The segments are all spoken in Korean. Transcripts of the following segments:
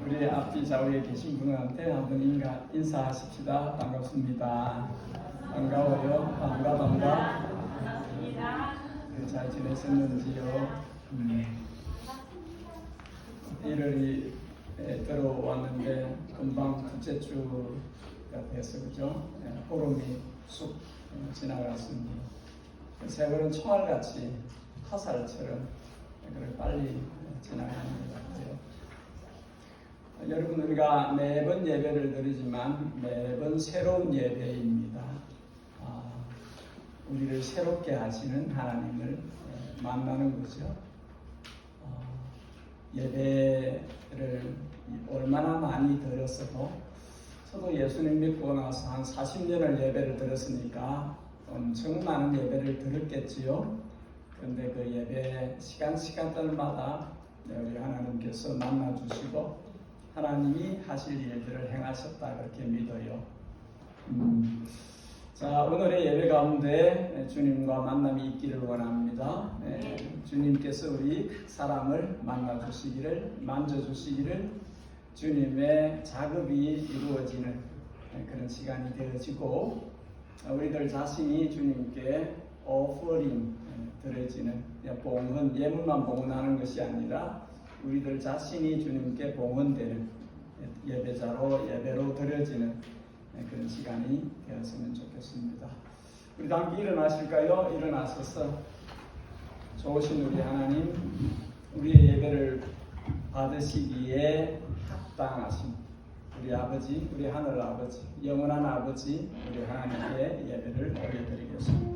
우리 앞뒤 좌우에 계신 분한테 한번 인사하십시다. 반갑습니다. 반가워요. 반가. 잘 지내셨는지요? 1월이 들어왔는데 금방 둘째 주가 돼서 그죠? 호름이 쑥 지나갔습니다. 세월은 총알같이 화살처럼 빨리 지나가는 것 같아요. 여러분, 우리가 매번 예배를 드리지만 매번 새로운 예배입니다. 우리를 새롭게 하시는 하나님을 만나는 거죠. 예배를 얼마나 많이 드렸어도, 저도 예수님 믿고 나서 한 40년을 예배를 드렸으니까 엄청 많은 예배를 드렸겠지요. 그런데 그 예배 시간들마다 우리 하나님께서 만나주시고 하나님이 하실 일들을 행하셨다, 그렇게 믿어요. 자, 오늘의 예배 가운데 주님과 만남이 있기를 원합니다. 주님께서 우리 사람을 만나주시기를, 만져주시기를, 주님의 작업이 이루어지는 그런 시간이 되어지고, 우리들 자신이 주님께 오퍼링 드려지는, 봉헌, 예물만 봉헌하는 것이 아니라 우리들 자신이 주님께 봉헌되는 예배자로, 예배로 드려지는 그런 시간이 되었으면 좋겠습니다. 우리 다 함께 일어나실까요? 일어나셔서 좋으신 우리 하나님, 우리의 예배를 받으시기에 합당하신 우리 아버지, 우리 하늘 아버지, 영원한 아버지, 우리 하나님께 예배를 올려드리겠습니다.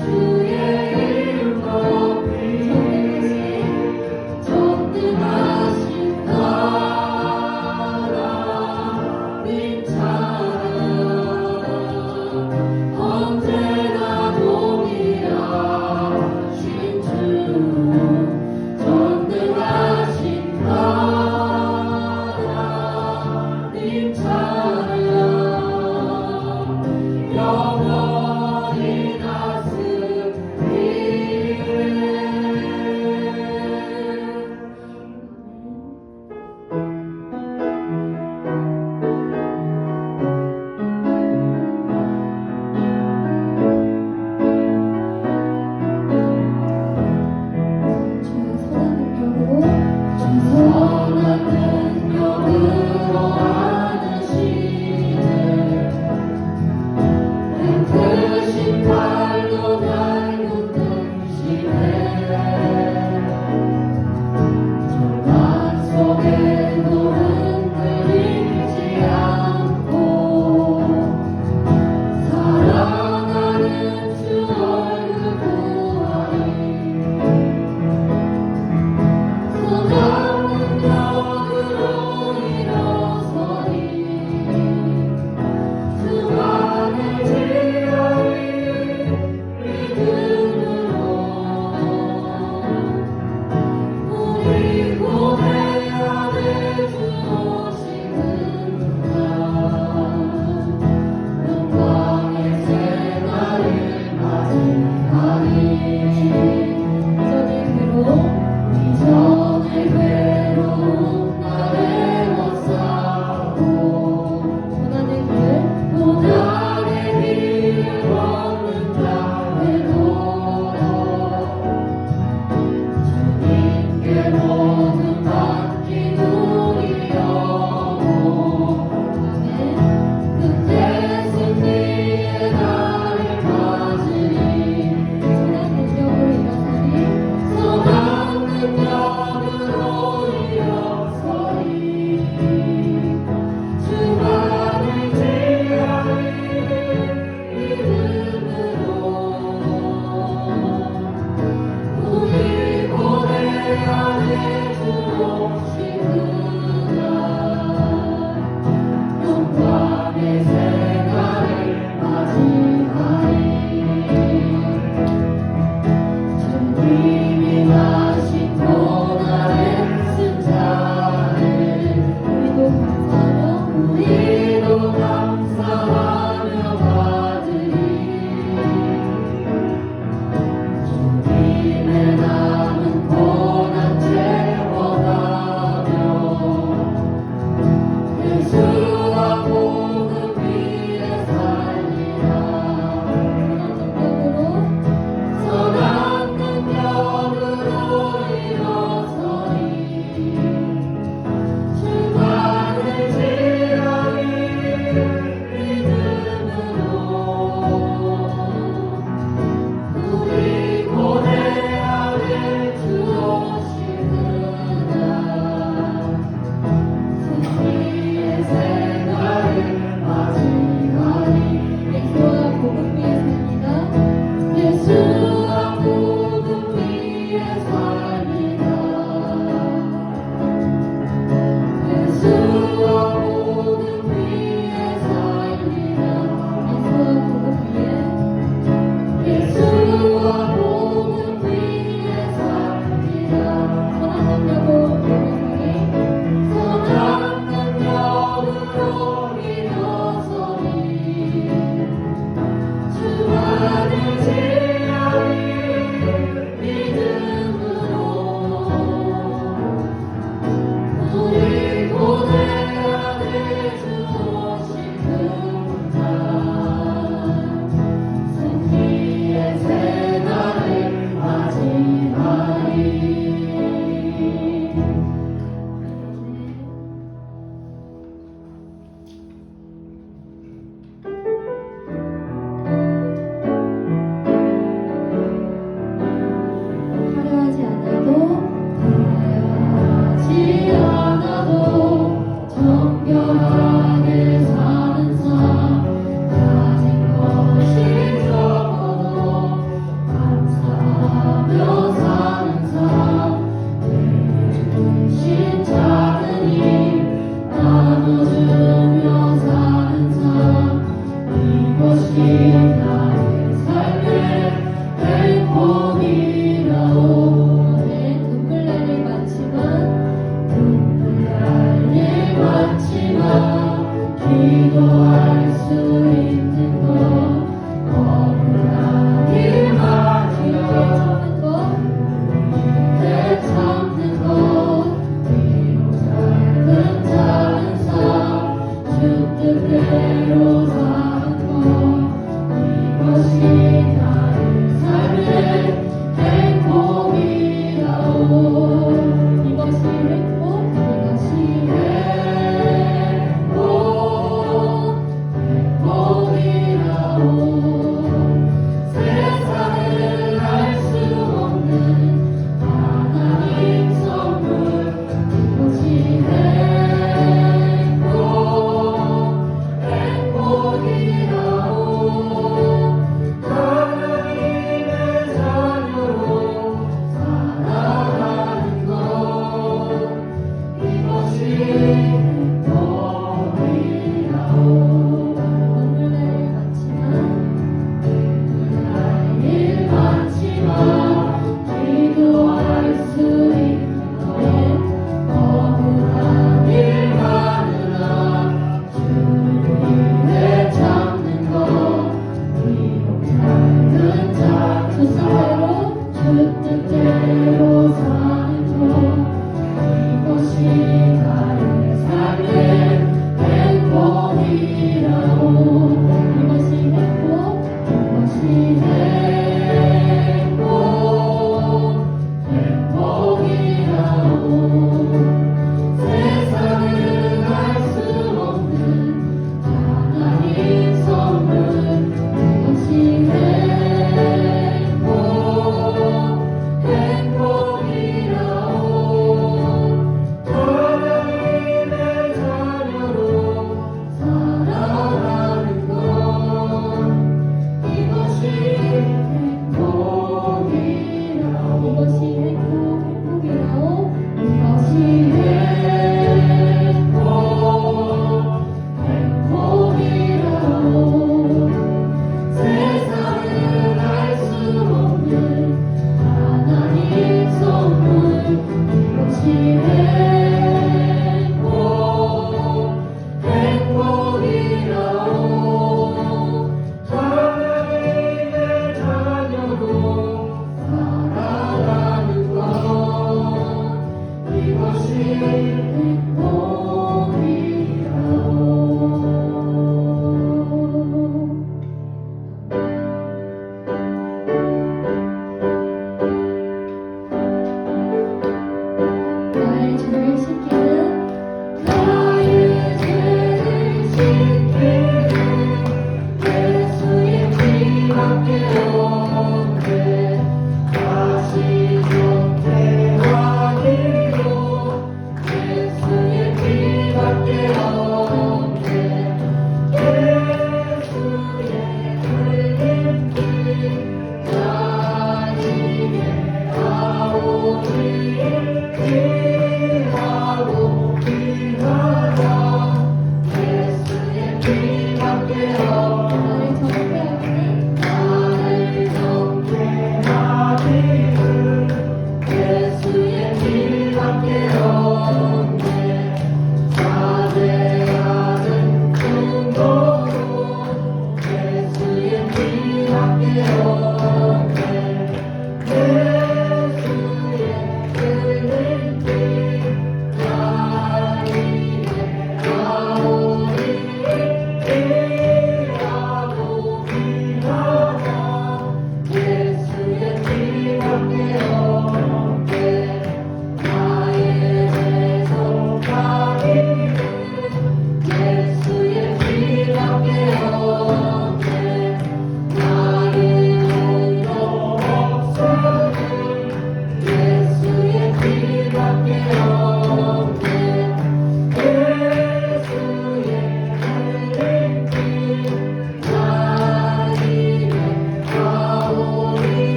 주의 주님의 남은 고난 채워가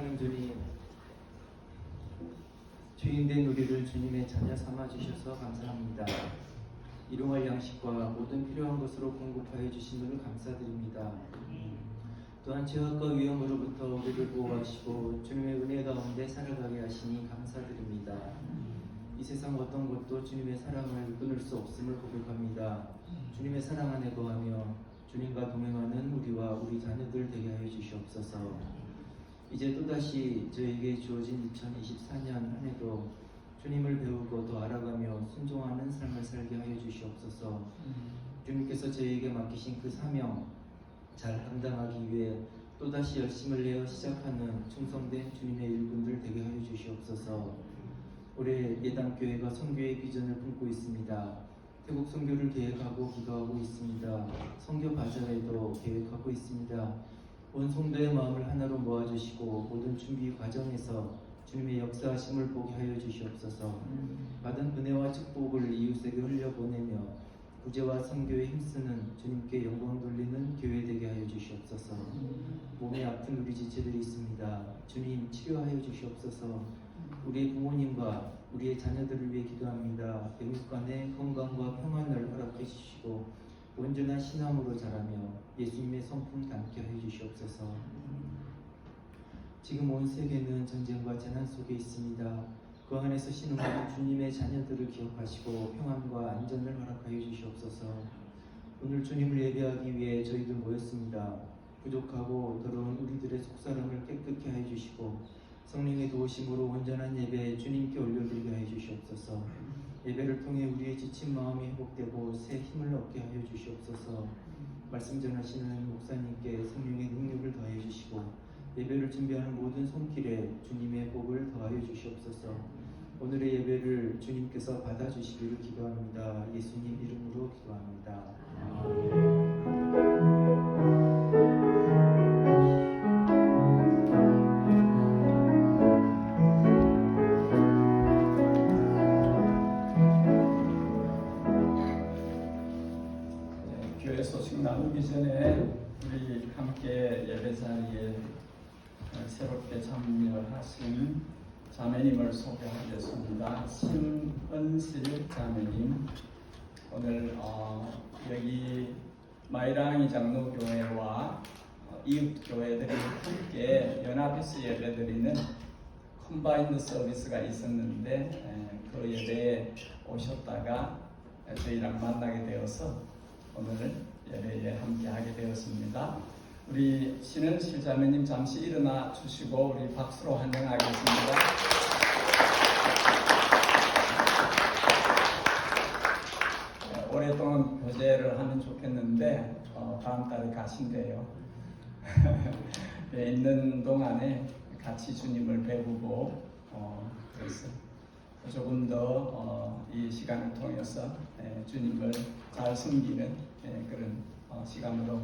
사랑하는 주님, 죄인된 우리를 주님의 자녀 삼아 주셔서 감사합니다. 일용할 양식과 모든 필요한 것으로 공급하여 주심을 감사드립니다. 또한 죄악과 위험으로부터 우리를 보호하시고 주님의 은혜 가운데 살아가게 하시니 감사드립니다. 이 세상 어떤 것도 주님의 사랑을 끊을 수 없음을 고백합니다. 주님의 사랑 안에 거하며 주님과 동행하는 우리와 우리 자녀들 되게 하여 주시옵소서. 이제 또다시 저에게 주어진 2024년 한 해도 주님을 배우고 더 알아가며 순종하는 삶을 살게 하여 주시옵소서. 주님께서 저에게 맡기신 그 사명 잘 감당하기 위해 또다시 열심을 내어 시작하는 충성된 주님의 일꾼들 되게 하여 주시옵소서. 올해 예당교회가 선교의 비전을 품고 있습니다. 태국 선교를 계획하고 기도하고 있습니다. 선교 바자회도 계획하고 있습니다. 온 성도의 마음을 하나로 모아주시고 모든 준비 과정에서 주님의 역사하심을 보게 하여 주시옵소서. 받은 은혜와 축복을 이웃에게 흘려보내며 구제와 선교에 힘쓰는 주님께 영광 돌리는 교회 되게 하여 주시옵소서. 몸에 아픈 우리 지체들이 있습니다. 주님 치료하여 주시옵소서. 우리의 부모님과 우리의 자녀들을 위해 기도합니다. 영육 간의 건강과 평안을 허락해 주시고 온전한 신앙으로 자라며 예수님의 성품 담게 하여 주시옵소서. 지금 온 세계는 전쟁과 재난 속에 있습니다. 그 안에서 신음하는 주님의 자녀들을 기억하시고 평안과 안전을 허락하여 주시옵소서. 오늘 주님을 예배하기 위해 저희들 모였습니다. 부족하고 더러운 우리들의 속사람을 깨끗게 하여 주시고 성령의 도우심으로 온전한 예배 주님께 올려드리게 하여 주시옵소서. 예배를 통해 우리의 지친 마음이 회복되고 새 힘을 얻게 하여 주시옵소서. 말씀 전하시는 목사님께 성령의 능력을 더해 주시고 예배를 준비하는 모든 손길에 주님의 복을 더하여 주시옵소서. 오늘의 예배를 주님께서 받아주시기를 기도합니다. 예수님 이름으로 기도합니다. 교회 소식 나누기 전에 우리 함께 예배 자리에 새롭게 참여하신 자매님을 소개하겠습니다. 신은실 자매님, 오늘 여기 마이랑이 장로교회와 이웃교회들이 함께 연합해서 예배드리는 컴바인드 서비스가 있었는데 그 예배에 예배에 오셨다가 저희랑 만나게 되어서 오늘 예배에 함께 하게 되었습니다. 우리 신은 실자매님 잠시 일어나 주시고 우리 박수로 환영하겠습니다. 오랫동안 교제를 하면 좋겠는데 다음 달에 가신대요. 있는 동안에 같이 주님을 배우고 그래서 조금 더 이 시간을 통해서 주님을 잘 섬기는 그런 시간으로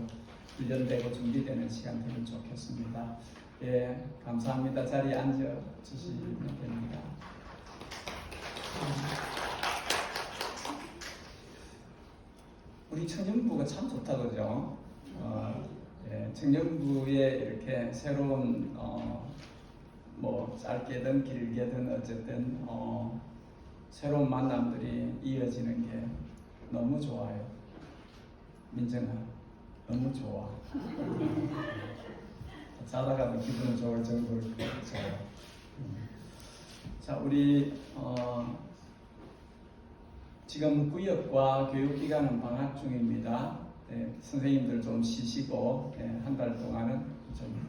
훈련되고 준비되는 시간 되면 좋겠습니다. 예, 감사합니다. 자리에 앉아 주시면 됩니다. 우리 청년부가 참 좋다 그죠? 청년부에 이렇게 새로운 뭐 짧게든 길게든 어쨌든 새로운 만남들이 이어지는 게 너무 좋아요. 민정아, 너무 좋아. 자다가도 기분 좋을 정도로 좋아요. 자, 우리 지금 구역과 교육기관은 방학 중입니다. 선생님들 좀 쉬시고 한 달 동안은 좀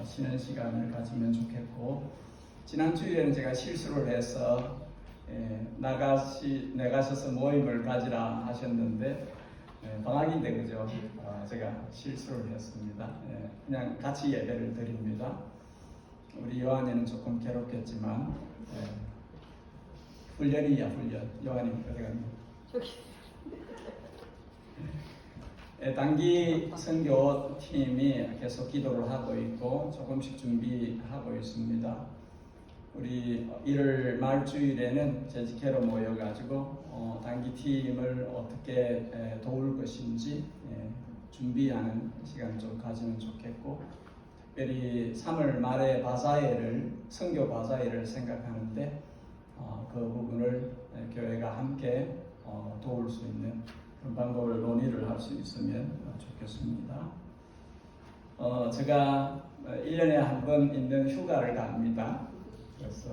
쉬는 시간을 가지면 좋겠고, 지난 주일에는 제가 실수를 해서 나가셔서 모임을 가지라 하셨는데 방학인데 그죠? 제가 실수를 했습니다. 그냥 같이 예배를 드립니다. 우리 요한이는 조금 괴롭겠지만 훈련이야 훈련. 요한이 어디 갔니? 저기. 단기 선교팀이 계속 기도를 하고 있고 조금씩 준비하고 있습니다. 우리 1월 말주일에는 재직회로 모여가지고 단기 팀을 어떻게 도울 것인지 준비하는 시간을 좀 가지면 좋겠고, 특별히 3월 말에 바자회를 선교 바자회를 생각하는데 그 부분을 교회가 함께 도울 수 있는 그런 방법을 논의를 할 수 있으면 좋겠습니다. 제가 1년에 한 번 있는 휴가를 갑니다. 그래서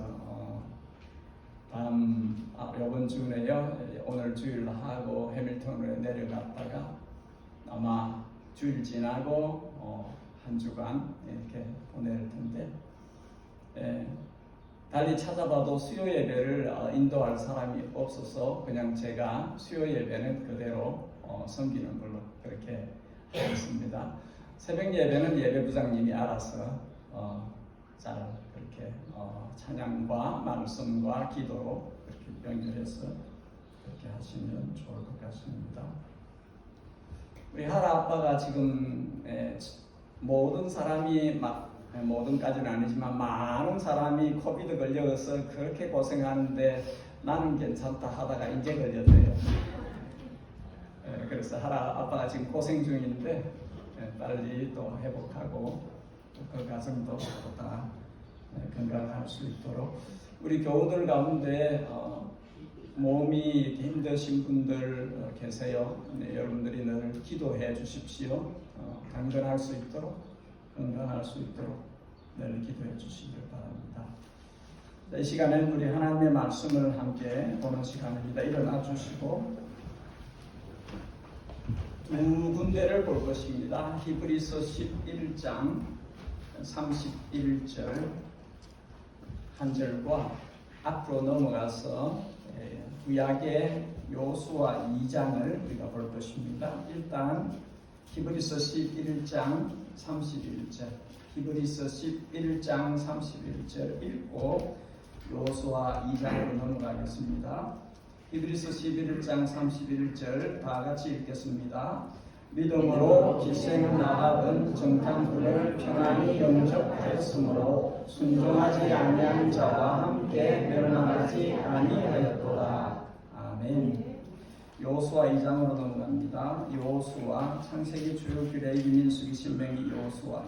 이번 주에요. 오늘 주일 하고 해밀턴으로 내려갔다가 아마 주일 지나고 한 주간 이렇게 보낼 텐데, 달리 찾아봐도 수요 예배를 인도할 사람이 없어서 그냥 제가 수요 예배는 그대로 섬기는 걸로 그렇게 하겠습니다. 새벽 예배는 예배부장님이 알아서 잘 그렇게 찬양과 말씀과 기도로 그렇게 연결해서 그렇게 하시면 좋을 것 같습니다. 우리 하라 아빠가 지금 모든 사람이 모든까지는 아니지만 많은 사람이 코비드 걸려서 그렇게 고생하는데 나는 괜찮다 하다가 이제 걸렸대요. 그래서 하라 아빠가 지금 고생 중인데 빨리 또 회복하고 그 가정도 다 건강할 수 있도록, 우리 교우들 가운데 몸이 이렇게 힘드신 분들 계세요. 여러분들이 늘 기도해 주십시오. 강건할 수 있도록 건강할 수 있도록 늘 기도해 주시길 바랍니다. 이 시간에는 우리 하나님의 말씀을 함께 보는 시간입니다. 일어나 주시고 두 군데를 볼 것입니다. 히브리서 11장 31절 한 절과 앞으로 넘어가서 구약의 요수아 2장을 우리가 볼 것입니다. 일단 히브리서 11장 31절, 히브리서 11장 31절 읽고 요수아 2장으로 넘어가겠습니다. 히브리서 11장 31절 다 같이 읽겠습니다. 믿음으로 기생을 나가던 정탐꾼을 평안히 영접하였으므로 순종하지 아니한 자와 함께 멸망하지 아니하였도다. 아멘. 요수아 2장으로 넘어갑니다. 요수아, 창세기, 출애굽기, 레위기, 민수기, 신명기,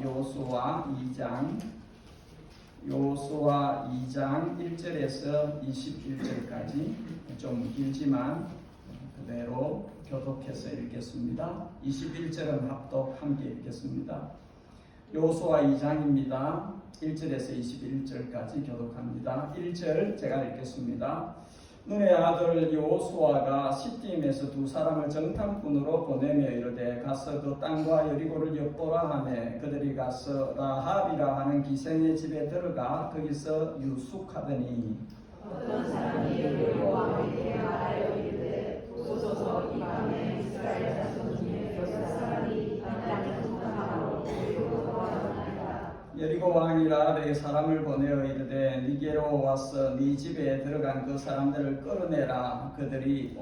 요수아 2장 1절에서 21절까지 좀 길지만 그대로 교독해서 읽겠습니다. 21절은 합독 함께 읽겠습니다. 요수아 2장입니다. 1절에서 21절까지 교독합니다. 1절 제가 읽겠습니다. 눈의 아들 여호수아가 시딤에서 두 사람을 정탐꾼으로 보내며 이르되 가서 그 땅과 여리고를 엿보라 하매 그들이 가서 라합이라 하는 기생의 집에 들어가 거기서 유숙하더니 어떤 사람이 여호와에게 말하여 이르되 보소서 이 밤에 이스라엘 자손 중에 여섯 사람이 이 땅을 정탐하러 여리고로 돌아가나이다. 여리고 왕이 라합에게 사람을 보내어 이르되 네게로 와서 네 집에 들어간 그 사람들을 끌어내라. 그들이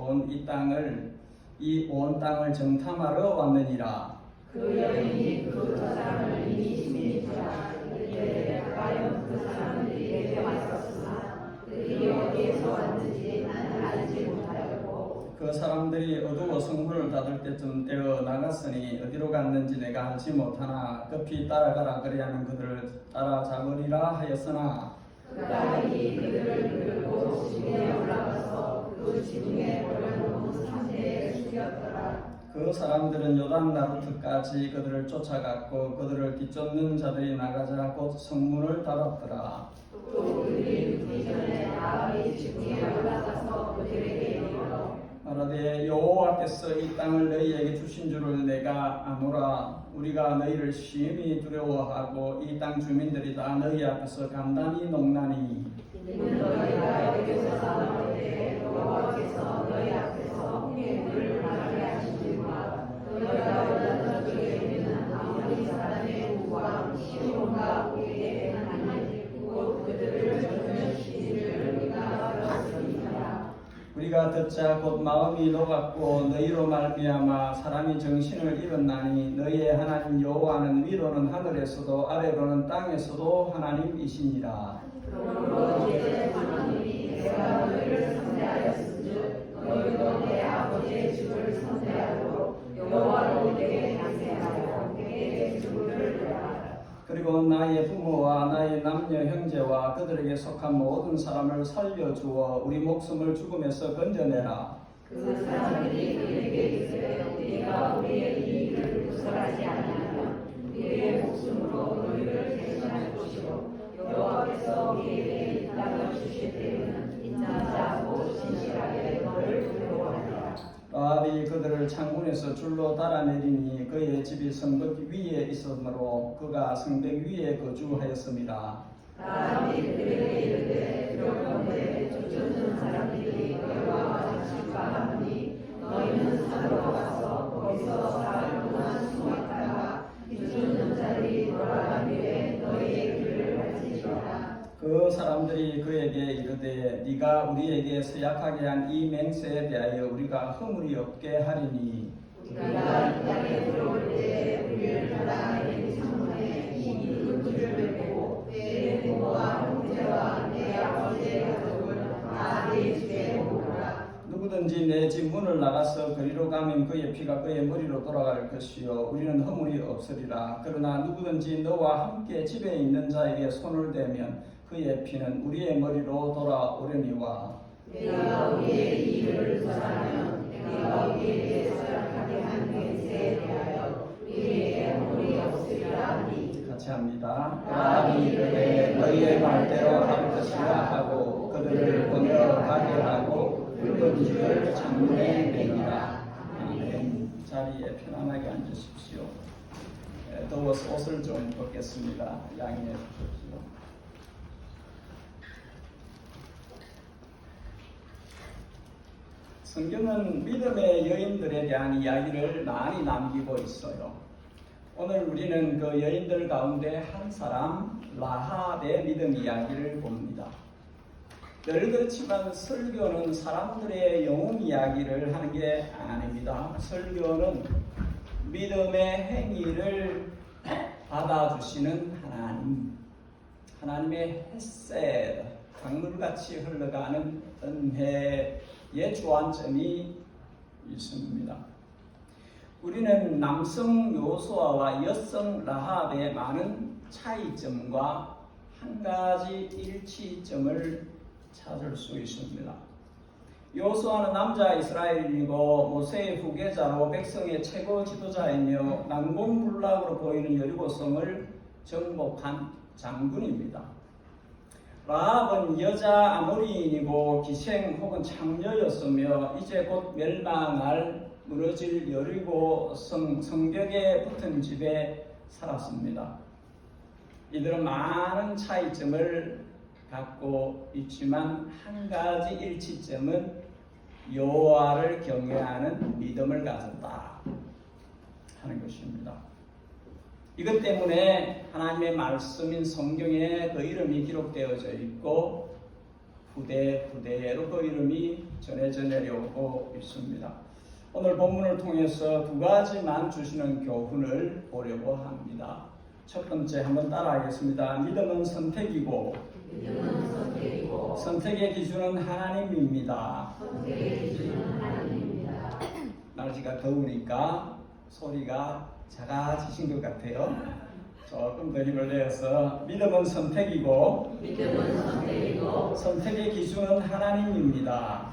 이 온 땅을 정탐하러 왔느니라. 그 여인이 그 사람을 이미 시민이라 이르되 과연 그 사람들이 내게 왔었으나 그들이 어디에서 왔는지 나는 알지 못하였고 그 사람들이 어두워 성문을 닫을 때쯤 되어 나갔으니 어디로 갔는지 내가 알지 못하나 급히 따라가라. 그리하면 그들을 따라잡으리라 하였으나 그날이 그들을 끌고 지붕에 올라가서 그 지붕에 올려놓은 상대에 죽였더라. 그 사람들은 요단 나루트까지 그들을 쫓아갔고 그들을 뒤쫓는 자들이 나가자 곧 성문을 닫았더라. 또 그들이 눕기 전에 라합이 지붕에 올라가서 그들에게 이르러 말하되 여호와께서 이 땅을 너희에게 주신 줄을 내가 아노라. 우리가 너희를 심히 두려워하고 이 땅 주민들이 다 너희 앞에서 간단히 녹나니 이는 너희가 여기서 나오되 여호와께서 너희 앞에서 홍해의 물을 마르게 하시니라. 너희가 원하는 쪽에 있는 아모리 사람의 우와 시온과 오게에 하나님 곧 그들을 전멸시키기를 우리가 들었습니다. 우리가 듣자 곧 마음이 녹았고 너희로 말미암아 사람이 정신을 잃었나니 너희의 하나님 여호와는 위로는 하늘에서도 아래로는 땅에서도 하나님이시니라. 그러므로 이제 하나님이 내가 너희를 선대하였은즉 너희도 내 아버지의 집을 선대하도록 여호와로 내게 양생하여 내게 주를 내라. 그리고 나의 부모와 나의 남녀 형제와 그들에게 속한 모든 사람을 살려주어 우리 목숨을 죽음에서 건져내라. 그 사람들이 그에게 이르되 우리가 우리의 이익을 구설하지 아니하면 우리의 목숨으로 너희를 대신할 것이요 여호와께서 우리에게 이 땅을 주실 때에는 인자하고 진실하게 너를 두려워하리라. 라합이 그들을 창문에서 줄로 달아내리니 그의 집이 성벽 위에 있으므로 그가 성벽 위에 거주하였습니다. 라합이 그들에게 이르되 그러건대 쫓는 사람들이 너희와 같이 가하니 너희는 산으로 가서 거기서 사흘 동안 숨었다가 쫓는 자들이 돌아간 뒤에 너희의 길을 가르치리라. 그 사람들이 그에게 이르되 네가 우리에게 서약하게 한 이 맹세에 대하여 우리가 허물이 없게 하리니 우리가 이 땅에 들어올 때 우리를 따라내린 창문에 이 물줄을 메고 내 부모와 형제와 내 아버지의 가족을 다 내 집에 오르라. 누구든지 내 집 문을 나가서 그리로 가면 그의 피가 그의 머리로 돌아갈 것이요 우리는 허물이 없으리라. 그러나 누구든지 너와 함께 집에 있는 자에게 손을 대면 그의 피는 우리의 머리로 돌아오려니와 내가 우리의 이익을 구하면 내가 우리에게 서약하게 한 맹세에 대하여 우리에게 허물이 없으리라 하니 같이 합니다. 라합이 이르되 너희의 말대로 할 것이라 하고 그들을 보내어 가게 하고 붉은 줄을 창문에 매니라. 아멘. 자리에 편안하게 앉으십시오. 더워서 옷을 좀 벗겠습니다. 양해해 주십시오. 성경은 믿음의 여인들에 대한 이야기를 많이 남기고 있어요. 오늘 우리는 그 여인들 가운데 한 사람 라합의 믿음 이야기를 봅니다. 늘 그렇지만 설교는 사람들의 영웅 이야기를 하는 게 아닙니다. 설교는 믿음의 행위를 받아주시는 하나님의 헤세드, 강물같이 흘러가는 은혜의 주안점이 있습니다. 우리는 남성 요수아와 여성 라합의 많은 차이점과 한 가지 일치점을 찾을 수 있습니다. 요수아는 남자 이스라엘인이고 모세의 후계자로 백성의 최고 지도자이며 난공불락으로 보이는 여리고성을 정복한 장군입니다. 라합은 여자 아모리인이고 기생 혹은 창녀였으며 이제 곧 멸망할 무너질 여리고 성벽에 붙은 집에 살았습니다. 이들은 많은 차이점을 갖고 있지만 한 가지 일치점은 여호와를 경외하는 믿음을 가졌다 하는 것입니다. 이것 때문에 하나님의 말씀인 성경에 그 이름이 기록되어져 있고 후대로 그 이름이 전해져 내려오고 있습니다. 오늘 본문을 통해서 두 가지만 주시는 교훈을 보려고 합니다. 첫 번째 한번 따라하겠습니다. 믿음은 선택이고 선택의 기준은 하나님입니다. 날씨가 더우니까 소리가 작아지신 것 같아요. 조금 더 힘을 내어서 믿음은 선택이고 선택의 기준은 하나님입니다.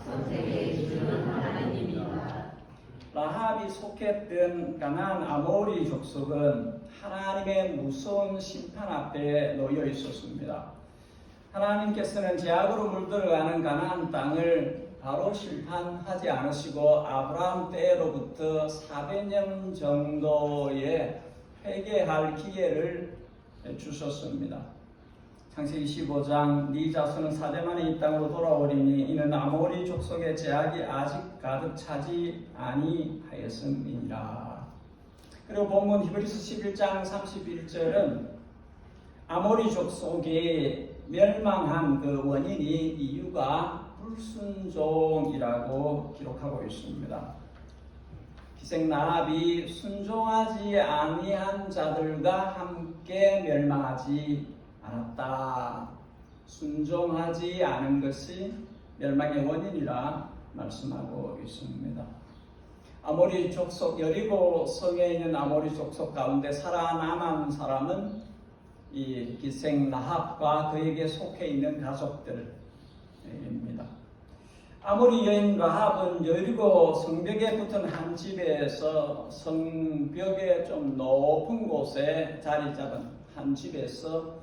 라합이 속했던 가나안 아모리 족속은 하나님의 무서운 심판 앞에 놓여 있었습니다. 하나님께서는 제약으로 물들어가는 가나안 땅을 바로 심판하지 않으시고 아브라함 때로부터 400년 정도의 회개할 기회를 주셨습니다. 창세기 15장 네 자손은 사대만에 이 땅으로 돌아오리니 이는 아모리 족속의 제약이 아직 가득 차지 아니하였음이니라. 그리고 본문 히브리서 11장 31절은 아모리 족속이 멸망한 그 원인이 이유가 불순종이라고 기록하고 있습니다. 기생 라합이 순종하지 아니한 자들과 함께 멸망하지 않았다. 순종하지 않은 것이 멸망의 원인이라 말씀하고 있습니다. 아모리 족속 여리고 성에 있는 아모리 족속 가운데 살아남은 사람은 이 기생 라합과 그에게 속해 있는 가족들입니다. 아모리 여인 라합은 여리고 성벽에 붙은 한 집에서 성벽에 좀 높은 곳에 자리 잡은 한 집에서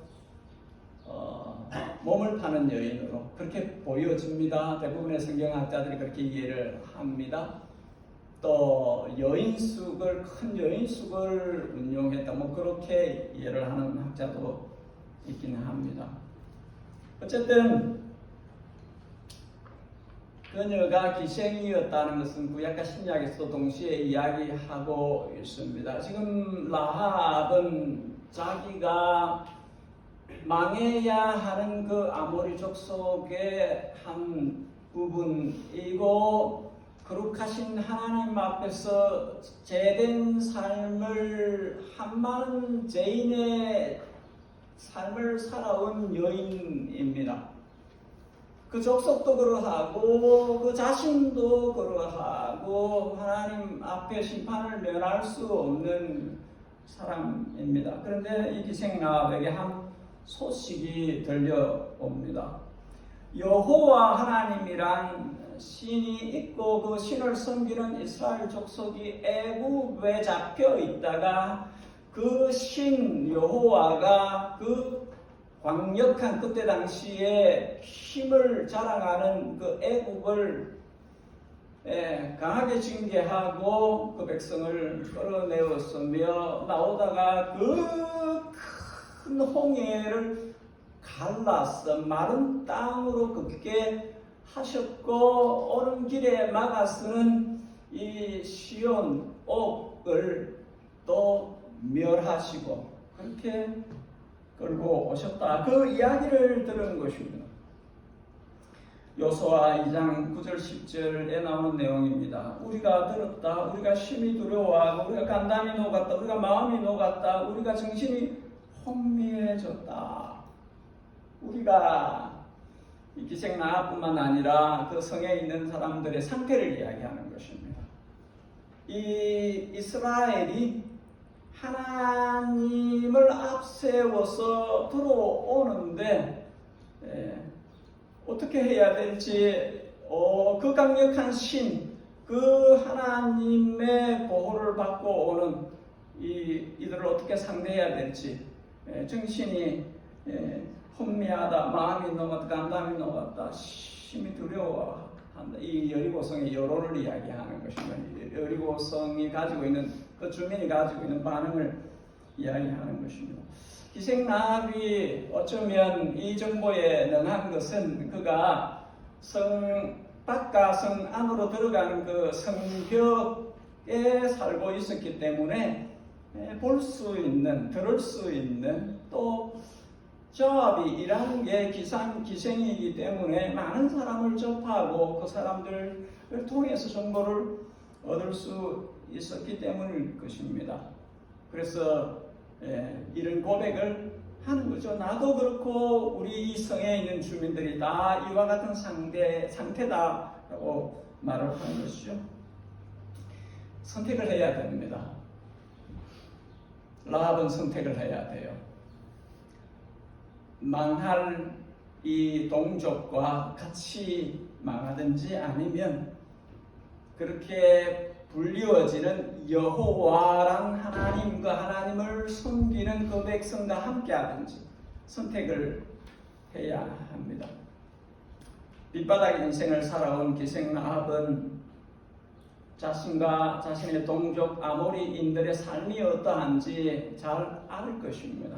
몸을 파는 여인으로 그렇게 보여집니다. 대부분의 성경학자들이 그렇게 이해를 합니다. 또 큰 여인숙을 운용했다. 그렇게 이해를 하는 학자도 있기는 합니다. 어쨌든 그녀가 기생이었다는 것은 구약과 신약에서 동시에 이야기하고 있습니다. 지금 라합은 자기가 망해야 하는 그 아모리 족속의 한 부분이고 거룩하신 하나님 앞에서 죄된 삶을 한 많은 죄인의 삶을 살아온 여인입니다. 그 족속도 그러하고 그 자신도 그러하고 하나님 앞에 심판을 면할 수 없는 사람입니다. 그런데 이 기생 라합에게 한 소식이 들려옵니다. 여호와 하나님이란 신이 있고 그 신을 섬기는 이스라엘 족속이 애굽에 잡혀 있다가 그 신 여호와가 그 강력한 그때 당시에 힘을 자랑하는 그 애굽을 강하게 징계하고 그 백성을 끌어내었으며 나오다가 그 큰 홍해를 갈라서 마른 땅으로 긋게 하셨고 오는 길에 막아서는 이 시온 옥을 또 멸하시고 그렇게 끌고 오셨다. 그 이야기를 들은 것입니다. 여호수아 2장 9절 10절에 나오는 내용입니다. 우리가 들었다. 우리가 심히 두려워하고 우리가 간담이 녹았다. 우리가 마음이 녹았다. 우리가 정신이 혼미해졌다. 우리가 이 기생 라합뿐만 아니라 그 성에 있는 사람들의 상태를 이야기하는 것입니다. 이 이스라엘이 하나님을 앞세워서 들어오는데 어떻게 해야 될지 그 강력한 신, 그 하나님의 보호를 받고 오는 이들을 어떻게 상대해야 될지 정신이 혼미하다, 마음이 녹았다, 감담이 녹았다, 심히 두려워한다. 이 여리고성의 여론을 이야기하는 것입니다. 여리고성이 가지고 있는 그 주민이 가지고 있는 반응을 이야기하는 것입니다. 기생 라합이 어쩌면 이 정보에 능한 것은 그가 성 밖과 성 안으로 들어가는 그 성벽에 살고 있었기 때문에 볼 수 있는, 들을 수 있는, 또 저합이 일하는 게 기생이기 때문에 많은 사람을 접하고 그 사람들을 통해서 정보를 얻을 수 있었기 때문일 것입니다. 그래서 이런 고백을 하는 거죠. 나도 그렇고 우리 이 성에 있는 주민들이 다 이와 같은 상태다라고 말을 하는 것이죠. 선택을 해야 됩니다. 라합은 선택을 해야 돼요. 망할 이 동족과 같이 망하든지 아니면 그렇게 불리워지는 여호와란 하나님, 그 하나님을 섬기는 그 백성과 함께 하든지 선택을 해야 합니다. 밑바닥 인생을 살아온 기생 라합은 자신과 자신의 동족 아모리인들의 삶이 어떠한지 잘 알 것입니다.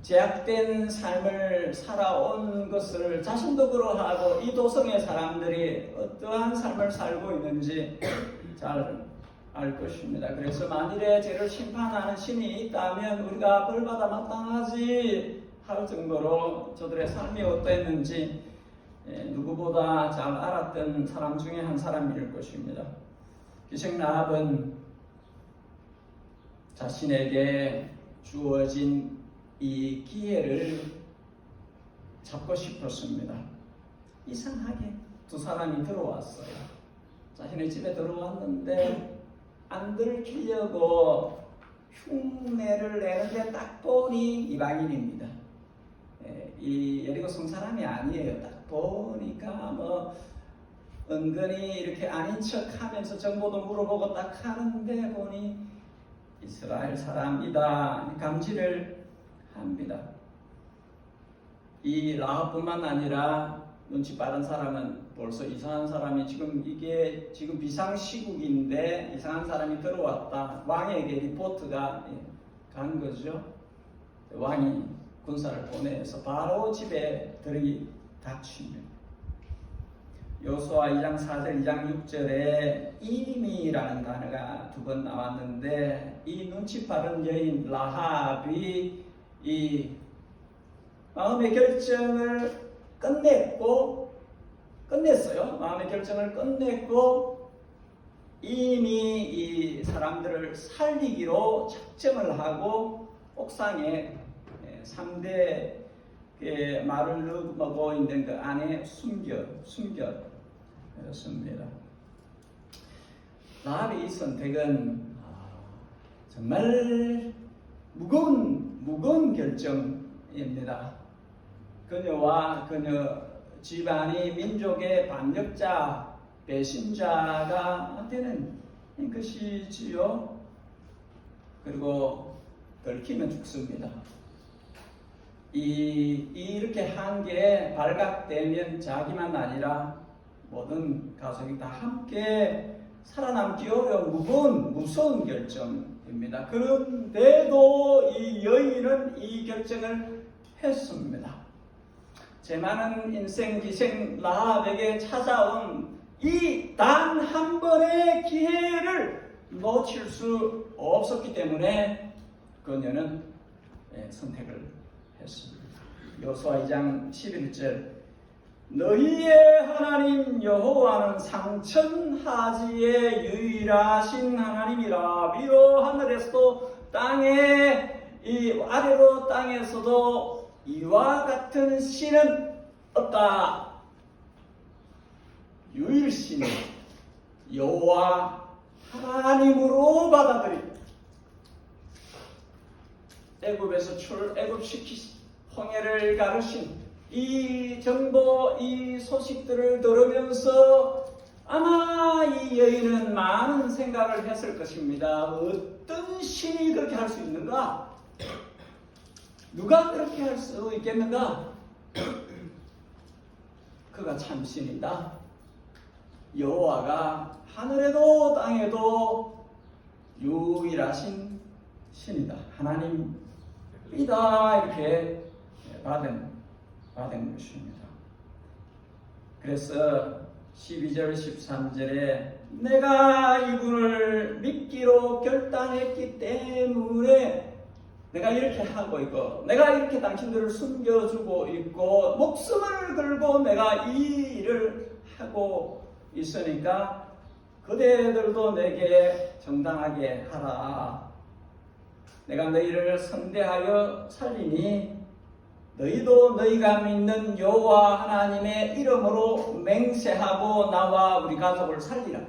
제약된 삶을 살아온 것을 자신도 그러하고 이 도성의 사람들이 어떠한 삶을 살고 있는지 잘 알 것입니다. 그래서 만일에 죄를 심판하는 신이 있다면 우리가 벌받아 마땅하지 할 정도로 저들의 삶이 어떠했는지 누구보다 잘 알았던 사람 중에 한 사람일 것입니다. 기생 라합은 자신에게 주어진 이 기회를 잡고 싶었습니다. 이상하게 두 사람이 들어왔어요. 자신의 집에 들어왔는데 안 들키려고 흉내를 내는데 딱 보니 이방인입니다. 이 여리고성 사람이 아니에요. 딱 보니까 뭐 은근히 이렇게 아닌 척하면서 정보도 물어보고 딱 하는데 보니 이스라엘 사람이다 감지를 합니다. 이 라합뿐만 아니라 눈치 빠른 사람은 벌써 이상한 사람이 지금 비상시국인데 이상한 사람이 들어왔다. 왕에게 리포트가 간 거죠. 왕이 군사를 보내서 바로 집에 들이 닥칩니다. 여호수아 2장 4절 2장 6절에 이미라는 단어가 두 번 나왔는데 이 눈치 빠른 여인 라합이 이 마음의 결정을 끝냈어요. 마음의 결정을 끝냈고 이미 이 사람들을 살리기로 작정을 하고 옥상에 3대 말을 넣고 있는 그 안에 숨겼습니다. 라합의 이 선택은 정말 무거운 결정입니다. 그녀와 그녀 집안이 민족의 반역자, 배신자가 되는 것이지요. 그리고 들키면 죽습니다. 이렇게 한 게 발각되면 자기만 아니라 모든 가족이 다 함께 살아남기 어려운 무서운 결정입니다. 그런데도 이 여인은 이 결정을 했습니다. 제 많은 인생 기생 라합에게 찾아온 이 단 한 번의 기회를 놓칠 수 없었기 때문에 그녀는 선택을 했습니다. 여호수아 2장 11절 너희의 하나님 여호와는 상천하지의 유일하신 하나님이라 위로 하늘에서도 땅에 이 아래로 땅에서도 이와 같은 신은 없다. 유일신은 여호와 하나님으로 받아들입니다. 애굽에서 출애굽시키신 홍해를 가르신 이 정보, 이 소식들을 들으면서 아마 이 여인은 많은 생각을 했을 것입니다. 어떤 신이 그렇게 할 수 있는가? 누가 그렇게 할 수 있겠는가? 그가 참신이다. 여호와가 하늘에도 땅에도 유일하신 신이다. 하나님이다. 이렇게 받은 것입니다. 그래서 12절 13절에 내가 이분을 믿기로 결단했기 때문에 내가 이렇게 하고 있고 내가 이렇게 당신들을 숨겨주고 있고 목숨을 걸고 내가 이 일을 하고 있으니까 그대들도 내게 정당하게 하라. 내가 너희를 선대하여 살리니 너희도 너희가 믿는 여호와 하나님의 이름으로 맹세하고 나와 우리 가족을 살리라.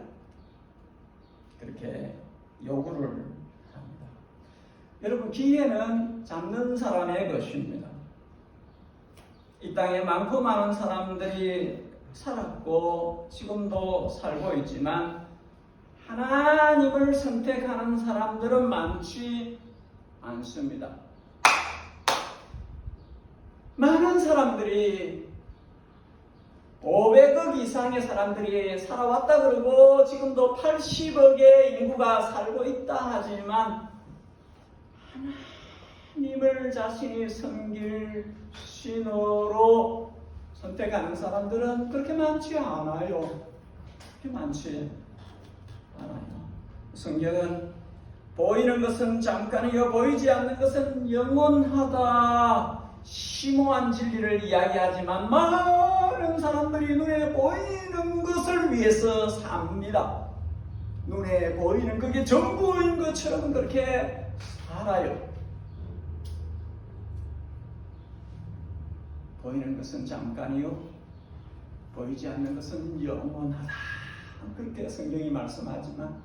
그렇게 요구를 합니다. 여러분, 기회는 잡는 사람의 것입니다. 이 땅에 많고 많은 사람들이 살았고 지금도 살고 있지만 하나님을 선택하는 사람들은 많지 않습니다. 많은 사람들이 500억 이상의 사람들이 살아왔다 그러고 지금도 80억의 인구가 살고 있다 하지만 하나님을 자신이 섬길 신으로 선택하는 사람들은 그렇게 많지 않아요. 그렇게 많지 않아요. 성경은 보이는 것은 잠깐이요 보이지 않는 것은 영원하다. 심오한 진리를 이야기하지만 많은 사람들이 눈에 보이는 것을 위해서 삽니다. 눈에 보이는 그게 전부인 것처럼 그렇게 살아요. 보이는 것은 잠깐이요 보이지 않는 것은 영원하다. 그렇게 성경이 말씀하지만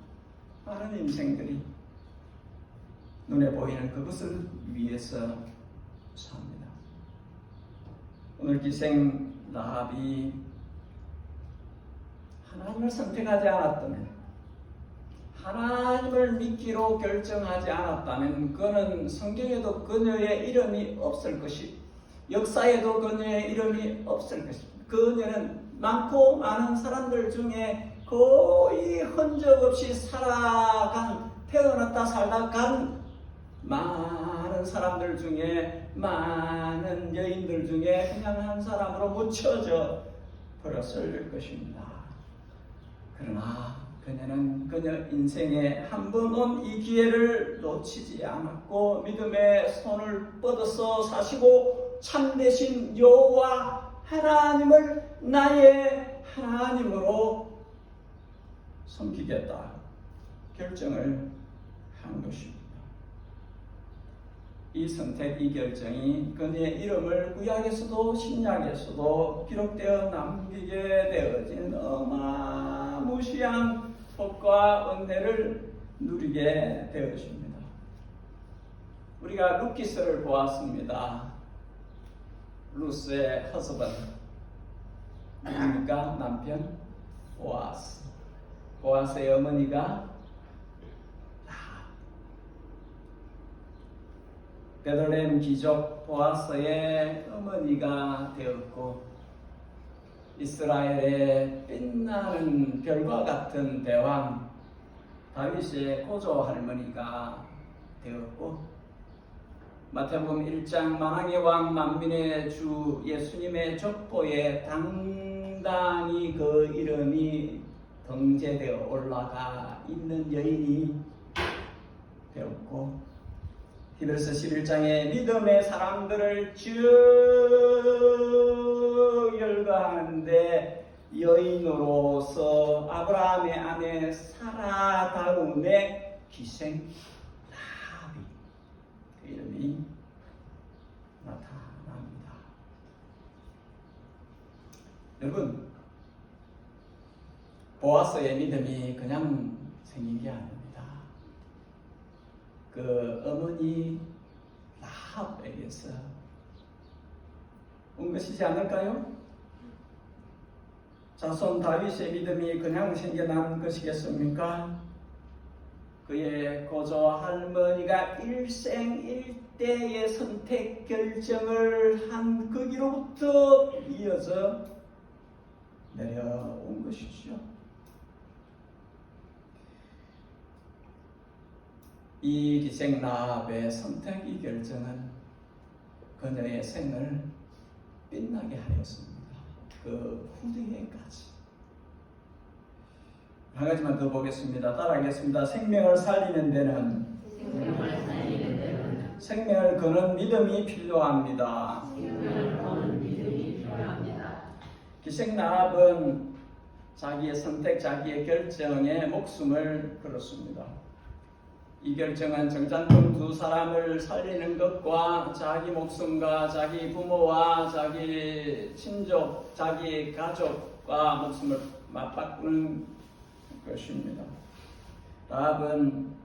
많은 인생들이 눈에 보이는 그것을 위해서 삽니다. 오늘 기생 라합이 하나님을 선택하지 않았다면, 하나님을 믿기로 결정하지 않았다면 그는 성경에도 그녀의 이름이 없을 것이, 역사에도 그녀의 이름이 없을 것입니다. 그녀는 많고 많은 사람들 중에 거의 흔적 없이 살아간, 태어났다 살아간 많은 사람들 중에, 많은 여인들 중에 그냥 한 사람으로 묻혀져 버렸을 것입니다. 그러나 그녀는 그녀 인생에 한 번은 이 기회를 놓치지 않았고 믿음의 손을 뻗어서 사시고 참되신 여호와 하나님을 나의 하나님으로 섬기겠다 결정을 한 것입니다. 이 선택, 이 결정이 그녀의 이름을 구약에서도 신약에서도 기록되어 남기게 되어진 어마무시한 복과 은혜를 누리게 되었습니다. 우리가 룻기서를 보았습니다. 루스의 허스번 누굽니까? 남편 보아스. 보아스의 어머니가 베들레헴 귀족 보아스의 어머니가 되었고 이스라엘의 빛나는 별과 같은 대왕 다윗의 고조 할머니가 되었고 마태복음 1장 만왕의 왕 만민의 주 예수님의 족보에 당당히 그 이름이 등재되어 올라가 있는 여인이 되었고 히브리서 11장에 믿음의 사람들을 쭉 열거하는데 여인으로서 아브라함의 아내 사라 다음에 기생 라합이 그 이름이 나타납니다. 여러분, 보아스의 믿음이 그냥 생긴 게 아닙니다. 그 어머니 라합에게서 온 것이지 않을까요? 자손 다윗의 믿음이 그냥 생겨난 것이겠습니까? 그의 고조 할머니가 일생일대 때의 선택 결정을 한 거기로부터 이어져 내려온 것이죠. 이 기생 라합의 선택, 이 결정은 그녀의 생을 빛나게 하였습니다. 그 후대에까지. 한 가지만 더 보겠습니다. 따라하겠습니다. 생명을 살리는 데는 생명을 거는 믿음이 필요합니다. 기생 라합은 자기의 선택, 자기의 결정에 목숨을 걸었습니다. 이 결정은 정탐꾼 두 사람을 살리는 것과 자기 목숨과 자기 부모와 자기 친족, 자기 가족과 목숨을 맞바꾸는 것입니다. 라합은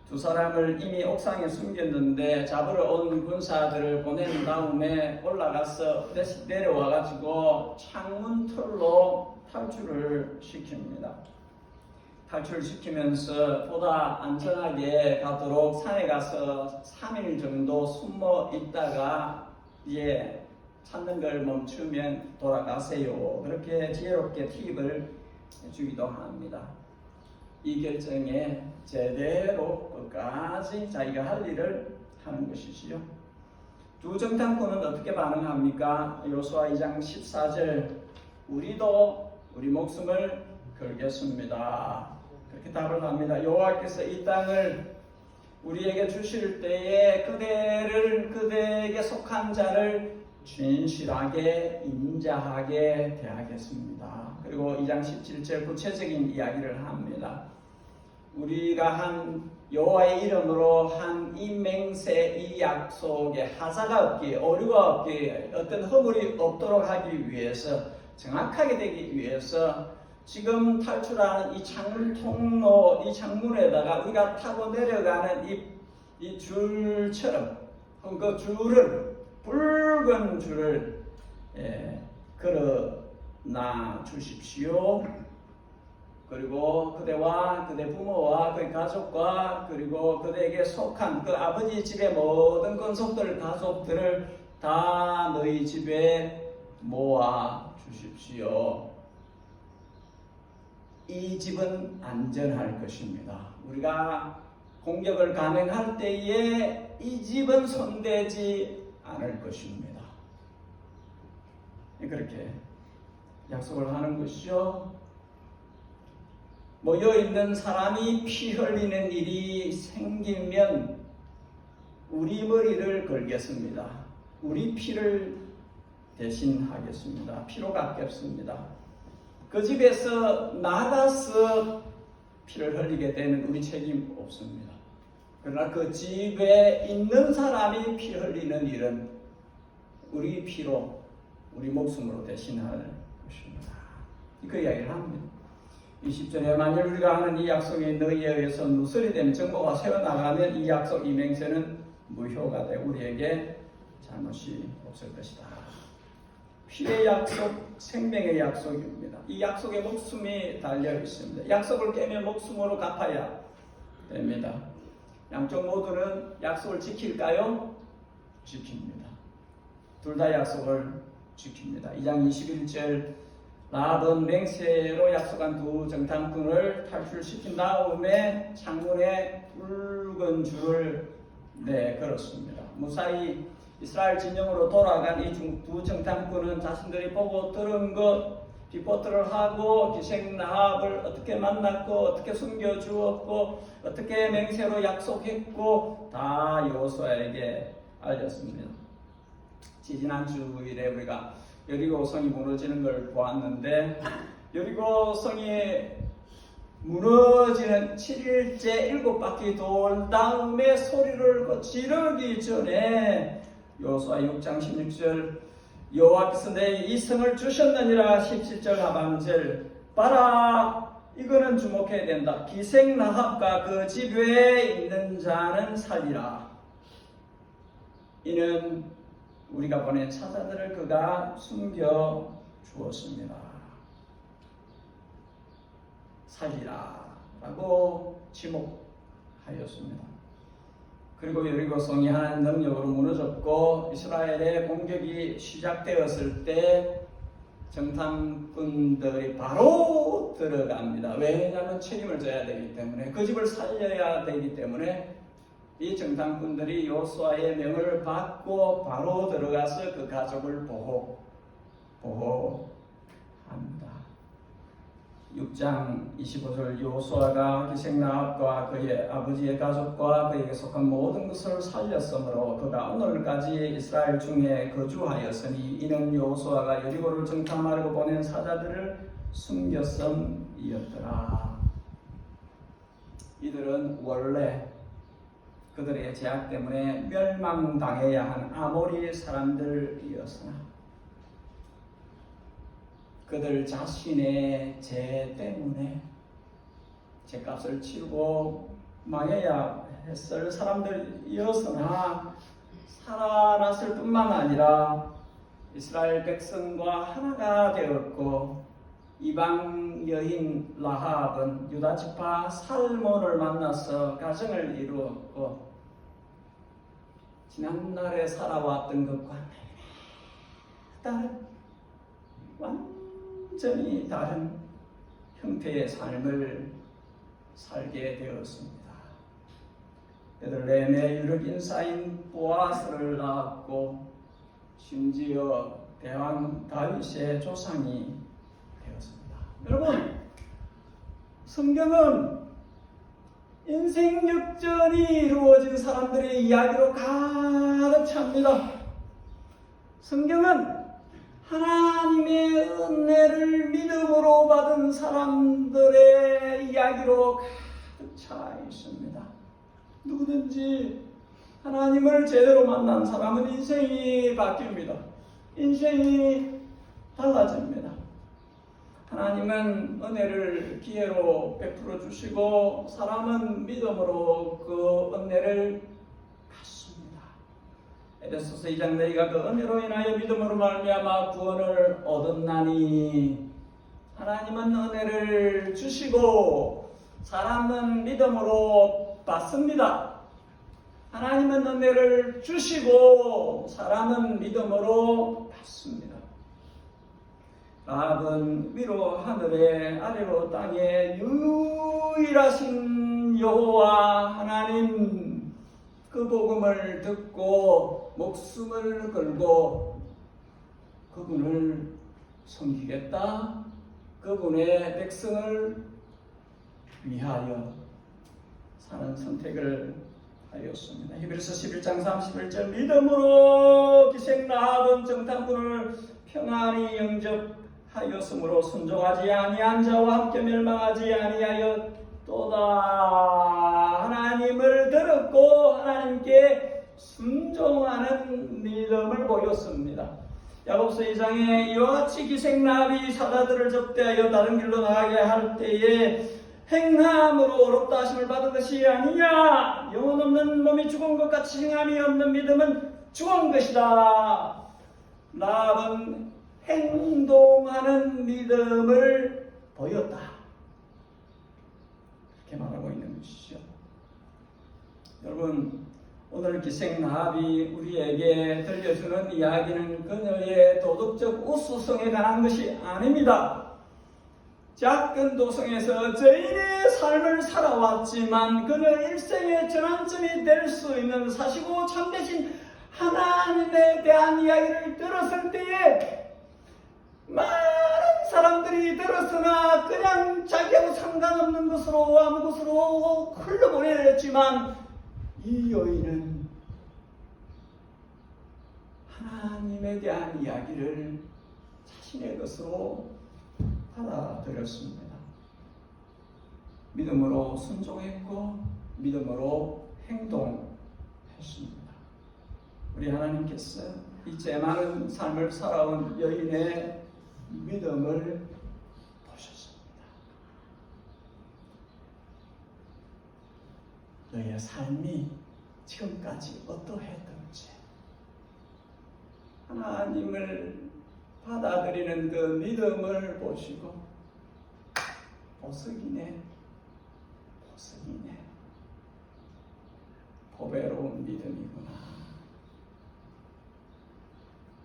두 사람을 이미 옥상에 숨겼는데 잡으러 온 군사들을 보낸 다음에 올라가서 내려와가지고 창문 털로 탈출을 시킵니다. 탈출시키면서 보다 안전하게 가도록 산에 가서 3일 정도 숨어 있다가 이제 찾는 걸 멈추면 돌아가세요. 그렇게 지혜롭게 팁을 주기도 합니다. 이 결정에 제대로 끝까지 자기가 할 일을 하는 것이지요. 두 정탐꾼은 어떻게 반응합니까? 여호수아 2장 14절 우리도 우리 목숨을 걸겠습니다. 그렇게 답을 합니다. 여호와께서 이 땅을 우리에게 주실 때에 그대에게 속한 자를 진실하게 인자하게 대하겠습니다. 그리고 2장 17절 구체적인 이야기를 합니다. 우리가 한 여호와의 이름으로 한 이 맹세, 이 약속에 하자가 없기, 오류가 없기, 어떤 허물이 없도록 하기 위해서, 정확하게 되기 위해서 지금 탈출하는 이 창문 통로, 이 창문에다가 우리가 타고 내려가는 이 줄처럼 그 줄을, 붉은 줄을 걸어놔 주십시오. 그리고 그대와 그대 부모와 그의 가족과 그리고 그대에게 속한 그 아버지 집의 모든 건속들, 가족들을 다 너희 집에 모아 주십시오. 이 집은 안전할 것입니다. 우리가 공격을 감행할 때에 이 집은 손대지 않을 것입니다. 그렇게 약속을 하는 것이죠. 모여있는 사람이 피 흘리는 일이 생기면 우리 머리를 걸겠습니다. 우리 피를 대신하겠습니다. 피로 갚겠습니다. 그 집에서 나가서 피를 흘리게 되면 우리 책임 없습니다. 그러나 그 집에 있는 사람이 피 흘리는 일은 우리 피로, 우리 목숨으로 대신할 것입니다. 그 이야기를 합니다. 20절에 만일 우리가 하는 이 약속이 너희에 의해서 누설이 되면 정보가 새어나가면 이 약속, 이 맹세는 무효가 되고 우리에게 잘못이 없을 것이다. 피의 약속, 생명의 약속입니다. 이 약속에 목숨이 달려 있습니다. 약속을 깨면 목숨으로 갚아야 됩니다. 양쪽 모두는 약속을 지킬까요? 지킵니다. 둘 다 약속을 지킵니다. 2장 21절 라합은 맹세로 약속한 두 정탐꾼을 탈출시킨 다음에 창문에 붉은 줄을 걸었습니다. 무사히 이스라엘 진영으로 돌아간 이 두 정탐꾼은 자신들이 보고 들은 것 리포트를 하고 기생 라합을 어떻게 만났고 어떻게 숨겨주었고 어떻게 맹세로 약속했고 다 여호수아에게 알렸습니다. 지난 주일에 우리가 여리고 성이 무너지는 걸 보았는데 여리고 성이 무너지는 7일째 7바퀴 돌 다음에 소리를 지르기 전에 여호수아 6장 16절 여호와께서 내 이 성을 주셨느니라 17절 하반절 봐라 이거는 주목해야 된다. 기생 라합과 그 집에 있는 자는 살리라. 이는 우리가 보낸 사자들을 그가 숨겨 주었습니다. 살리라 라고 지목하였습니다. 그리고 여리고성이 하나님 능력으로 무너졌고 이스라엘의 공격이 시작되었을 때 정탐꾼들이 바로 들어갑니다. 왜냐하면 책임을 져야 되기 때문에, 그 집을 살려야 되기 때문에 이 정탐꾼들이 여호수아의 명을 받고 바로 들어가서 그 가족을 보호합니다. 6장 25절 여호수아가 기생나합과 그의 아버지의 가족과 그에게 속한 모든 것을 살렸으므로 그가 오늘까지 이스라엘 중에 거주하였으니 이는 여호수아가 여리고를 정탐하려고 보낸 사자들을 숨겼음이었더라. 이들은 원래 그들의 죄악 때문에 멸망당해야 한 아모리 사람들이었으나 그들 자신의 죄 때문에 죄값을 치르고 망해야 했을 사람들이었으나 살아났을 뿐만 아니라 이스라엘 백성과 하나가 되었고, 이방 여인 라합은 유다 지파 살몬을 만나서 가정을 이루었고, 지난날에 살아왔던 것과 다른 완전히 다른 형태의 삶을 살게 되었습니다. 베들레헴의 유력 인사인 보아스를 낳았고 심지어 대왕 다윗의 조상이 되었습니다. 여러분, 성경은 인생 역전이 이루어진 사람들의 이야기로 가득 찹니다. 성경은 하나님의 은혜를 믿음으로 받은 사람들의 이야기로 가득 차 있습니다. 누구든지 하나님을 제대로 만난 사람은 인생이 바뀝니다. 인생이 달라집니다. 하나님은 은혜를 기회로 베풀어 주시고 사람은 믿음으로 그 은혜를 받습니다. 에베소서 2장 너희가 그 은혜로 인하여 믿음으로 말미암아 구원을 얻었나니, 하나님은 은혜를 주시고 사람은 믿음으로 받습니다. 하나님은 은혜를 주시고 사람은 믿음으로 받습니다. 라합은 위로 하늘에 아래로 땅에 유일하신 여호와 하나님 그 복음을 듣고 목숨을 걸고 그분을 섬기겠다, 그분의 백성을 위하여 사는 선택을 하였습니다. 히브리서 11장 31절 믿음으로 기생 라합은 정탐꾼을 평안히 영접하였으므로 순종하지 아니한 자와 함께 멸망하지 아니하였도다. 하나님을 들었고 하나님께 순종하는 믿음을 보였습니다. 야고보서 2장에 이와 같이 기생 라합이 사자들을 접대하여 다른 길로 나가게 할 때에 행함으로 어렵다 하심을 받은 것이 아니냐. 영혼 없는 몸이 죽은 것 같이 행함이 없는 믿음은 죽은 것이다. 라합은 행동하는 믿음을 보였다. 이렇게 말하고 있는 것이죠. 여러분, 오늘 기생 라합이 우리에게 들려주는 이야기는 그녀의 도덕적 우수성에 관한 것이 아닙니다. 작은 도성에서 죄인의 삶을 살아왔지만 그녀 일생의 전환점이 될 수 있는 사시고 참되신 하나님에 대한 이야기를 들었을 때에 많은 사람들이 들었으나 그냥 자기하고 상관없는 것으로 아무 것으로 흘러보내렸지만, 이 여인은 하나님에 대한 이야기를 자신의 것으로 받아들였습니다. 믿음으로 순종했고 믿음으로 행동했습니다. 우리 하나님께서 이 죄 많은 삶을 살아온 여인의 믿음을 보셨습니다. 너의 삶이 지금까지 어떠했던지 하나님을 받아들이는 그 믿음을 보시고 보석이네 보배로운 믿음이구나.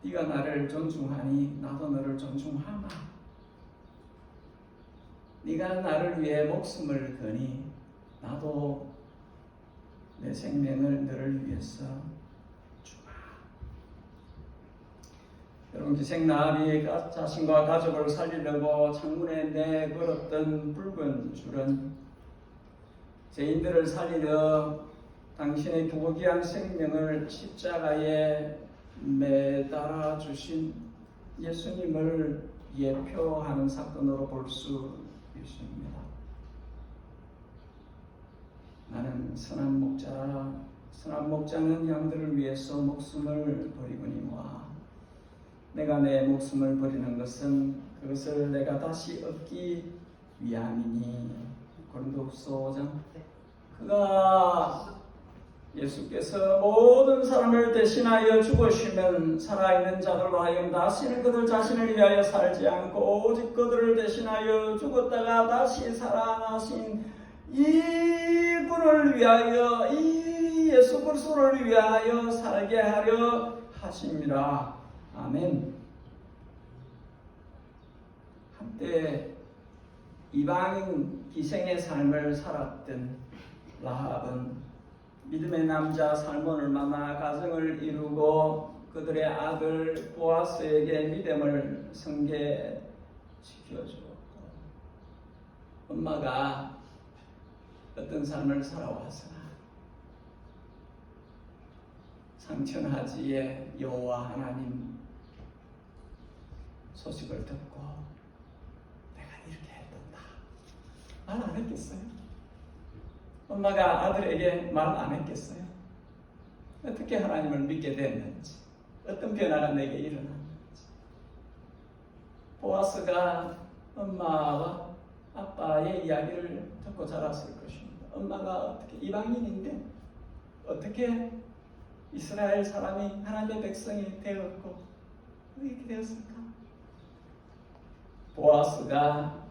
네가 나를 존중하니 나도 너를 존중하마. 네가 나를 위해 목숨을 거니 나도 내 생명을 너를 위해서 주마. 여러분, 기생나비 자신과 가족을 살리려고 창문에 내걸었던 붉은 줄은 죄인들을 살리려 당신의 부귀한 생명을 십자가에 매달아 주신 예수님을 예표하는 사건으로 볼 수 있습니다. 나는 선한 목자라. 선한 목자는 양들을 위해서 목숨을 버리거니와 내가 내 목숨을 버리는 것은 그것을 내가 다시 얻기 위함이니. 고린도후서 5장. 그가 예수께서 모든 사람을 대신하여 죽으시면 살아있는 자들로 하여금 다시는 그들 자신을 위하여 살지 않고 오직 그들을 대신하여 죽었다가 다시 살아나신 이분을 위하여, 이 예수 그리스도를 위하여 살게 하려 하십니다. 아멘. 한때 이방인 기생의 삶을 살았던 라합은 믿음의 남자 살몬을 만나 가정을 이루고 그들의 아들 보아스에게 믿음을 성계시켜주었고, 엄마가 어떤 삶을 살아왔으나 상천하지에 여호와 하나님 소식을 듣고 내가 이렇게 했단다. 말 안 했겠어요? 엄마가 아들에게 말 안 했겠어요? 어떻게 하나님을 믿게 됐는지, 어떤 변화가 내게 일어났는지. 보아스가 엄마와 아빠의 이야기를 듣고 자랐을 것입니다. 엄마가 어떻게 이방인인데 어떻게 이스라엘 사람이 하나님의 백성이 되었고 이렇게 되었을까? 보아스가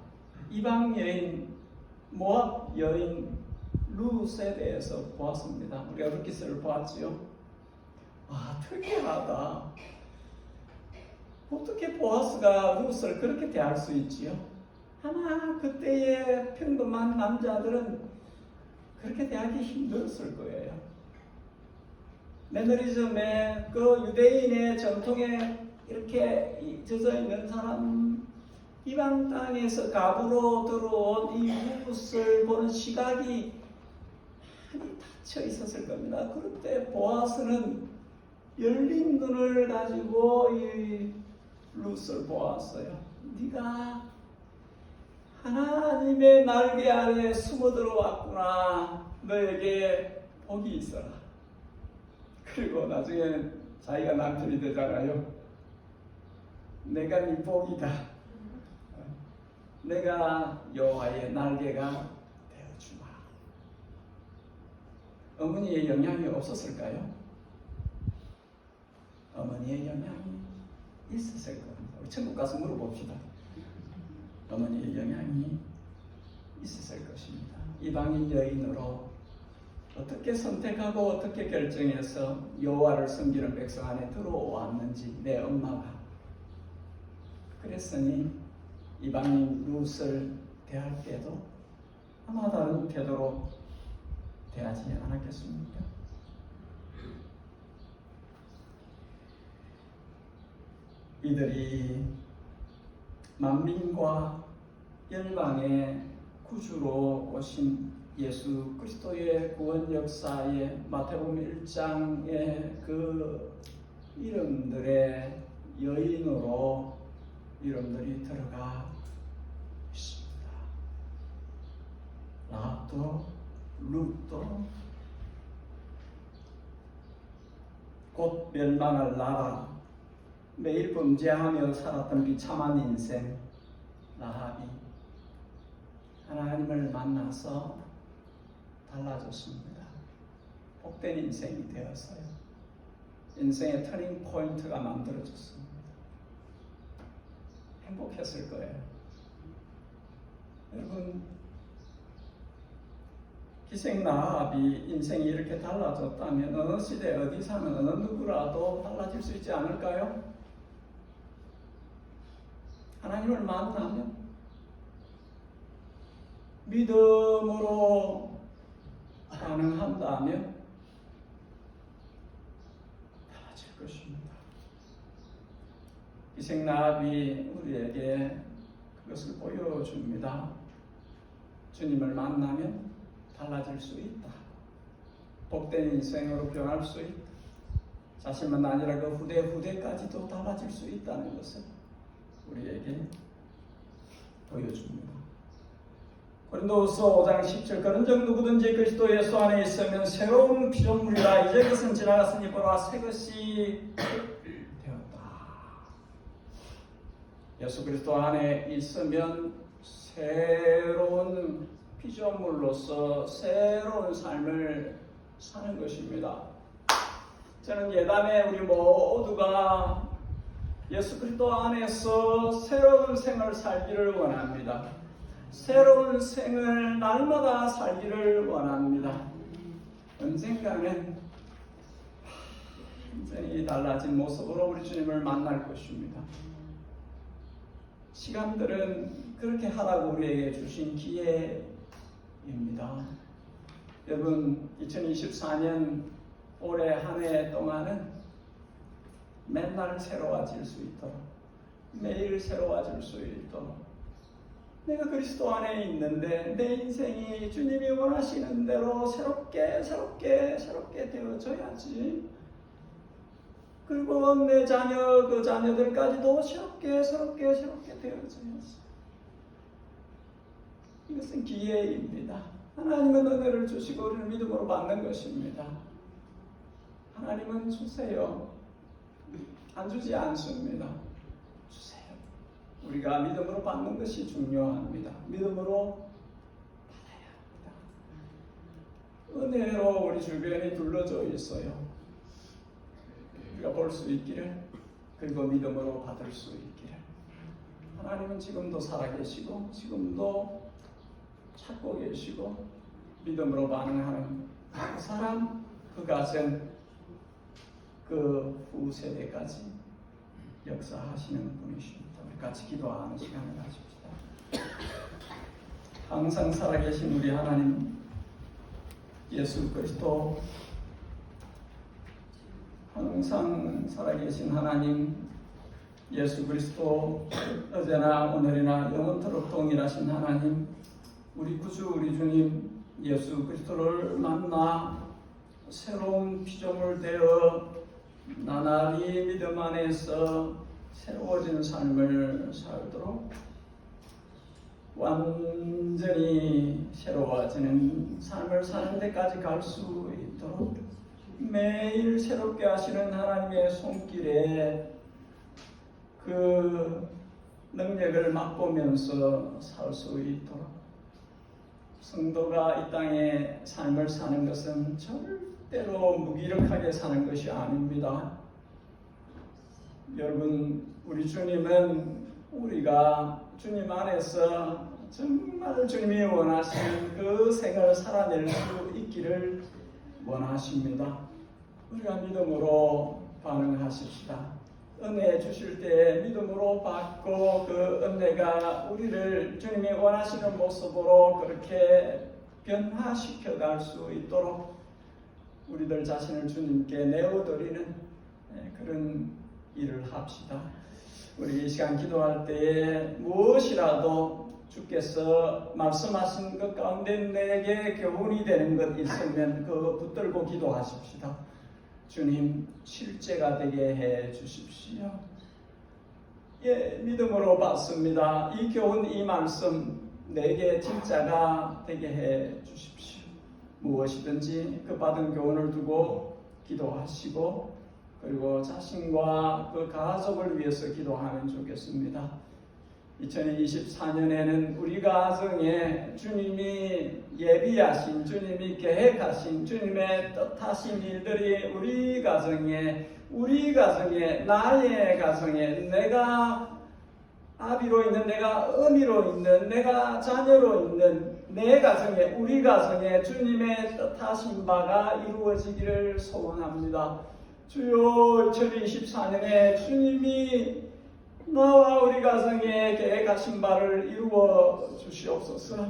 이방 여인, 모압 여인 룻에 대해서 보았습니다. 우리가 룻기스를 보았지요. 특이하다. 어떻게 보아스가 룻을 그렇게 대할 수 있지요? 아마 그때의 평범한 남자들은 그렇게 대하기 힘들었을 거예요. 매너리즘의 그 유대인의 전통에 이렇게 젖어 있는 사람, 이방 땅에서 갑으로 들어온 이 룻을 보는 시각이 많이 닫혀 있었을 겁니다. 그런데 보아스는 열린 눈을 가지고 이 룻을 보았어요. 네가 하나님의 날개 아래 숨어 들어왔구나. 너에게 복이 있어라. 그리고 나중에 자기가 남편이 되잖아요. 내가 네 복이다. 내가 여호와의 날개가 되어주마. 어머니의 영향이 없었을까요? 어머니의 영향이 있었을 겁니다. 우리 천국 가서 물어봅시다. 어머니의 영향이 있었을 것입니다. 이방인 여인으로 어떻게 선택하고 어떻게 결정해서 여호와를 섬기는 백성 안에 들어왔는지 내 엄마가 그랬으니 이방인 룻을 대할 때도 아마 다른 태도로 대하지 않았겠습니까? 이들이 만민과 열방의 구주로 오신 예수 그리스도의 구원 역사의 마태복음 1장의 그 이름들의 여인으로 이름들이 들어가 있습니다. 라합도 룻도 곧 멸망할 나라, 매일 범죄하며 살았던 비참한 인생 라합이 하나님을 만나서 달라졌습니다. 복된 인생이 되었어요. 인생의 터닝 포인트가 만들어졌습니다. 행복했을 거예요. 여러분, 기생 라합이 인생이 이렇게 달라졌다면 어느 시대 어디 사는 어느 누구라도 달라질 수 있지 않을까요? 하나님을 만나면 믿음으로 반응한다면 달라질 것입니다. 기생 라합이 우리에게 그것을 보여줍니다. 주님을 만나면 달라질 수 있다. 복된 인생으로 변할 수 있다. 자신만 아니라 그 후대까지도 달라질 수 있다는 것을 우리에게 보여줍니다. 고린도후서 5장 10절 그런즉 누구든지 그리스도 예수 안에 있으면 새로운 피조물이라 이제 그것은 지나갔으니 보라 새 것이 되었다. 예수 그리스도 안에 있으면 새로운 피조물로서 새로운 삶을 사는 것입니다. 저는 예담에 우리 모두가 예수 그리스도 안에서 새로운 생을 살기를 원합니다. 새로운 생을 날마다 살기를 원합니다. 언젠가는 완전히 달라진 모습으로 우리 주님을 만날 것입니다. 시간들은 그렇게 하라고 우리에게 주신 기회입니다. 여러분 2024년 올해 한 해 동안은 맨날 새로워질 수 있도록 매일 새로워질 수 있도록 내가 그리스도 안에 있는데 내 인생이 주님이 원하시는 대로 새롭게 되어져야지. 그리고 내 자녀 그 자녀들까지도 새롭게 되어져야지. 이것은 기회입니다. 하나님은 은혜를 주시고 우리를 믿음으로 받는 것입니다. 하나님은 주세요. 안 주지 않습니다. 주세요. 우리가 믿음으로 받는 것이 중요합니다. 믿음으로 받아야 합니다. 은혜로 우리 주변이 둘러져 있어요. 우리가 볼 수 있기를 그리고 믿음으로 받을 수 있기를. 하나님은 지금도 살아계시고 지금도 찾고 계시고 믿음으로 반응하는 그 사람, 그 가정, 그 후세대까지 역사하시는 분이십니다. 우리 같이 기도하는 시간을 가집시다. 항상 살아계신 우리 하나님 예수 그리스도, 항상 살아계신 하나님 예수 그리스도, 어제나 오늘이나 영원토록 동일하신 하나님, 우리 구주 우리 주님 예수 그리스도를 만나 새로운 피조물 되어 나날이 믿음 안에서 새로워지는 삶을 살도록, 완전히 새로워지는 삶을 사는 데까지 갈 수 있도록 매일 새롭게 하시는 하나님의 손길에 그 능력을 맛보면서 살 수 있도록, 성도가 이 땅에 삶을 사는 것은 절대로 무기력하게 사는 것이 아닙니다. 여러분, 우리 주님은 우리가 주님 안에서 정말 주님이 원하시는 그 생을 살아낼 수 있기를 원하십니다. 우리가 믿음으로 반응하십시다. 은혜 주실 때 믿음으로 받고 그 은혜가 우리를 주님이 원하시는 모습으로 그렇게 변화시켜 갈 수 있도록 우리들 자신을 주님께 내어드리는 그런 일을 합시다. 우리 이 시간 기도할 때에 무엇이라도 주께서 말씀하신 것 가운데 내게 교훈이 되는 것 있으면 그거 붙들고 기도하십시다. 주님, 실제가 되게 해 주십시오. 예, 믿음으로 받습니다. 이 교훈, 이 말씀 내게 진짜가 되게 해 주십시오. 무엇이든지 그 받은 교훈을 두고 기도하시고 그리고 자신과 그 가족을 위해서 기도하면 좋겠습니다. 2024년에는 우리 가정에 주님이 예비하신, 주님이 계획하신, 주님의 뜻하신 일들이 우리 가정에, 나의 가정에, 내가 아비로 있는, 내가 어미로 있는, 내가 자녀로 있는 내 가정에, 우리 가정에 주님의 뜻하신 바가 이루어지기를 소원합니다. 주요 2024년에 주님이 나와 우리 가정에 계획하신 바를 이루어 주시옵소서.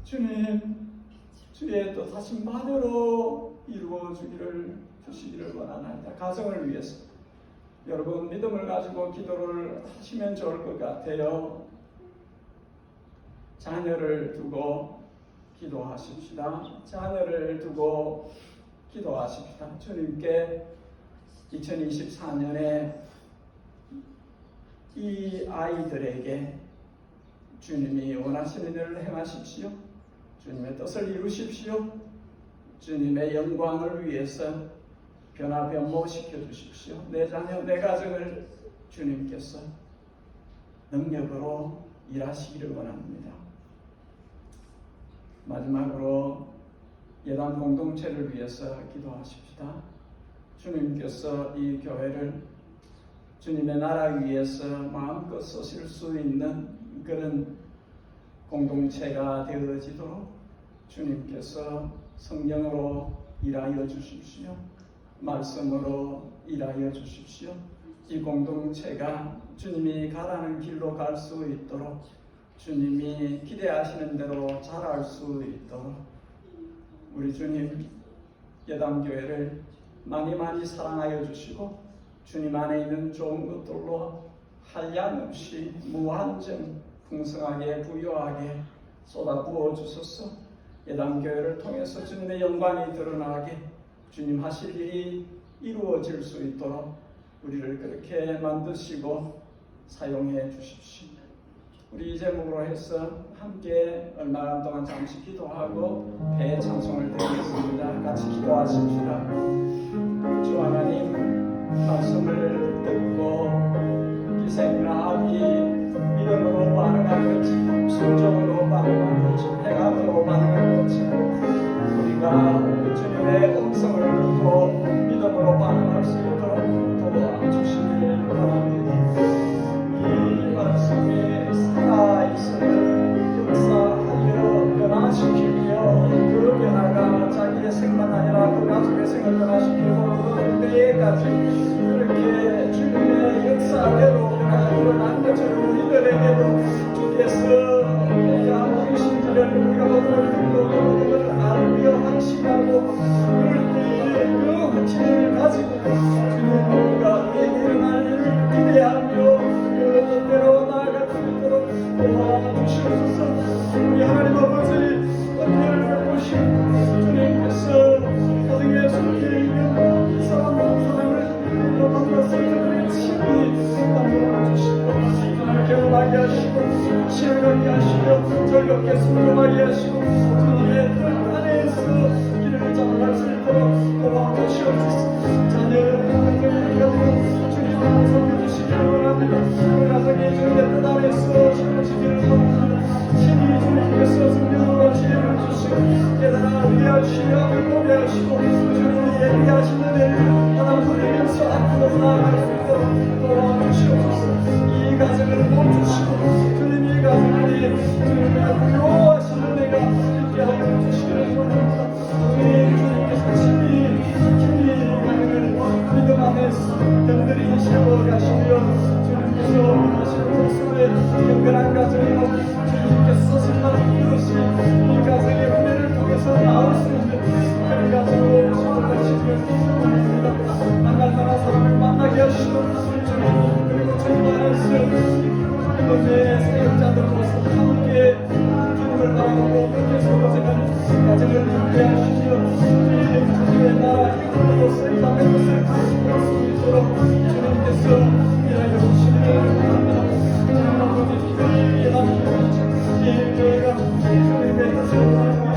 주님, 주의 뜻하신 바대로 이루어 주시기를 원하나이다. 가정을 위해서 여러분 믿음을 가지고 기도를 하시면 좋을 것 같아요. 자녀를 두고 기도하십시다. 자녀를 두고 기도하십시다. 주님께 2024년에 이 아이들에게 주님이 원하시는 일을 행하십시오. 주님의 뜻을 이루십시오. 주님의 영광을 위해서 변화변모시켜 주십시오. 내 자녀, 내 가정을 주님께서 능력으로 일하시기를 원합니다. 마지막으로 예단 공동체를 위해서 기도하십시다. 주님께서 이 교회를 주님의 나라 위해서 마음껏 쓰실 수 있는 그런 공동체가 되어지도록 주님께서 성령으로 일하여 주십시오. 말씀으로 일하여 주십시오. 이 공동체가 주님이 가라는 길로 갈 수 있도록, 주님이 기대하시는 대로 자랄 수 있도록 우리 주님 예담교회를 많이 사랑하여 주시고 주님 안에 있는 좋은 것들로 한량없이 무한정 풍성하게 부유하게 쏟아부어 주소서. 예담교회를 통해서 주님의 영광이 드러나게 주님 하실 일이 이루어질 수 있도록 우리를 그렇게 만드시고 사용해 주십시오. 우리 이 제목으로 해서 함께 얼마 동안 잠시 기도하고 배의 찬송을 드리겠습니다. 같이 기도하십시다. 주 하나님, 말씀을 듣고 기생이나 아비 믿음으로 반응한 것처럼, 순종으로 반응한 것처럼, 행함으로 반응한 것처럼 우리가 주님의 음성을 듣고 믿음으로 반응할 수 있도록 도와주시길 바랍니다. 이 말씀이 살아있음을 역사하여 변화시키며 그 변화가 자기의 생만 아니라 그 가족의 생을 변화시키고 그 때에까지 그렇게 주님의 역사대로 변화가 일어난 것처럼 우리들에게도 주께서 우리가 무엇인지를 우리가 모두를 듣고 그 모두를 알며 확신하고 그럴 때에 그 확신을 가지고 주님 우리가 우리에게 일어날 일을 기대하며 그 뜻대로 나아갈 수 있도록 도와주시옵소서. 우리 하나님 아버지 은혜를 베푸시고 주님께서 가정에 속해 있는 이 사람을 이런 것을 그들의 친히 만들어 주시고 하나님 경험하게 하시고 시험하게 하시고 즐겁게 순종하게 하시고 주님의 뜻 안에서 길을 잡아갈 수 있도록 도와주시옵소서. 자녀를 가지고 주님 안에서 믿으시기를 원합니다. 그 가정이 주님의 뜻 안에서 지켜지기를 원합니다. 신이 주님께서 성령으로 지혜를 주시고 깨달아 하시며 고배하시고 주님이 얘기하시는 일을 하나님 그대로서 앞으로 나아갈 수 있도록 도와주시옵소서. 이 가정을 도와주시고 주님이 이 가정을 주님의 부요하시는 애가 있게 하여 주시기를 원합니다. 우리 주님께서 친히 가정을 믿음 안에서 든든히 세워가시며 주님께서 하시는 목숨에 연결한 가정이고 주님께서 선발한 그것이 이 가정의 은혜를 통해서 나올 수 있는 그런 가정으로 지켜가시길 원합니다. 만날 사람을 만나게 하시고 주님 그리고 주님 안에서 이곳의 사역자들로서 함께 주님을 바라보고 그렇게 서로생활 가정을 함께 하시며 주님의 나라 이끌로서 이 땅의 것을 볼수 있도록 주님께서 일하여 주시기를 원합니다. 주님 아버지 예담 이 교회가 주님의 뜻을 따르고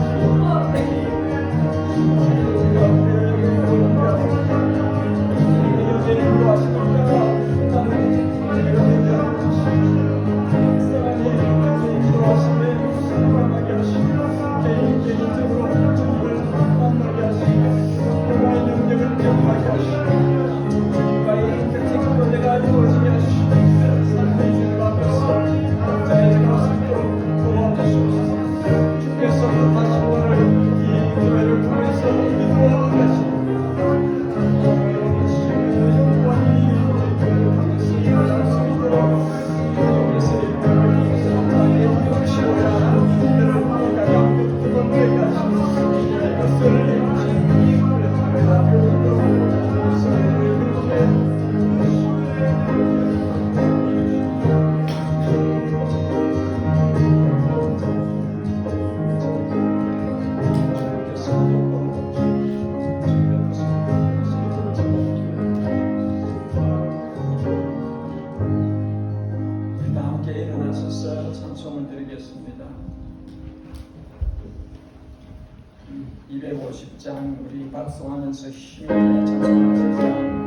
250장 우리 박수하면서 힘을 찬송하시죠.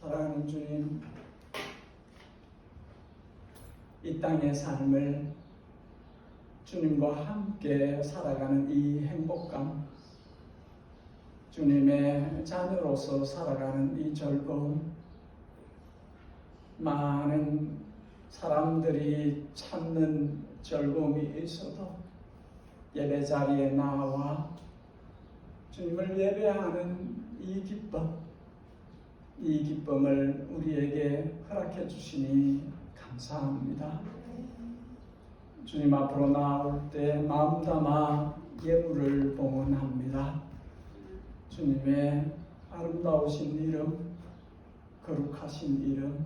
사랑하는 주님, 이 땅의 삶을 주님과 함께 살아가는 이 행복감, 주님의 자녀로서 살아가는 이 즐거움, 많은 사람들이 찾는 즐거움이 있어도 예배 자리에 나와 주님을 예배하는 이 기쁨, 이 기쁨을 우리에게 허락해 주시니 감사합니다. 주님 앞으로 나올 때 마음 담아 예물을 봉헌합니다. 주님의 아름다우신 이름, 거룩하신 이름,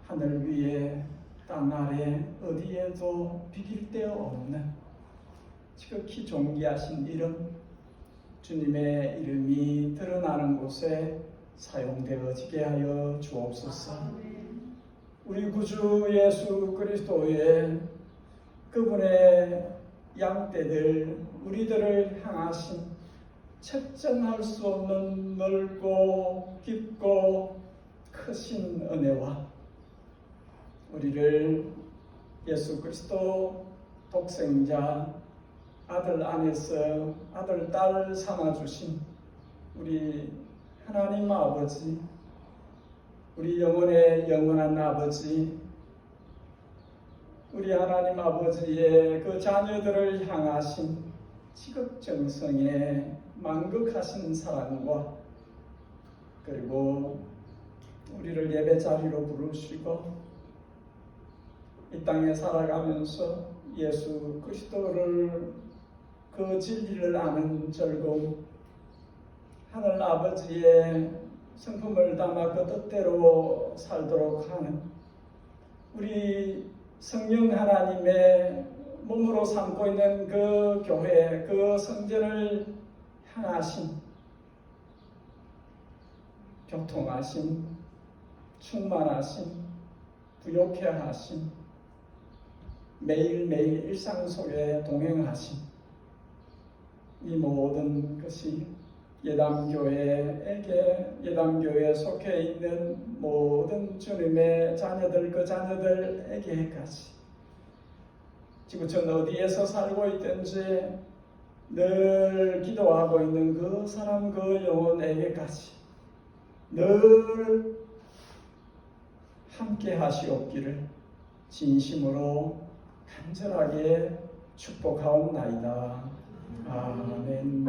하늘 위에 땅 아래 어디에도 비길 데 없는 지극히 존귀하신 이름, 주님의 이름이 드러나는 곳에 사용되어지게 하여 주옵소서. 우리 구주 예수 그리스도의 그분의 양떼들, 우리들을 향하신 책정할 수 없는 넓고 깊고 크신 은혜와 우리를 예수 그리스도 독생자 아들 안에서 아들 딸 삼아주신 우리 하나님 아버지, 우리 영혼의 영원한 아버지, 우리 하나님 아버지의 그 자녀들을 향하신 지극정성의 만극하신 사랑과 그리고 우리를 예배 자리로 부르시고 이 땅에 살아가면서 예수 그리스도를 그 진리를 아는 즐거움, 하늘 아버지의 성품을 담아 그 뜻대로 살도록 하는 우리 성령 하나님의 몸으로 삼고 있는 그 교회, 그 성전을 향하신 교통하신, 충만하신, 부욕해 하신, 매일매일 일상 속에 동행하심, 이 모든 것이 예담교회에 속해 있는 모든 주님의 자녀들, 그 자녀들에게까지 지구촌 어디에서 살고 있든지 늘 기도하고 있는 그 사람, 그 영혼에게까지 늘 함께 하시옵기를 진심으로 간절하게 축복하옵나이다. 아멘.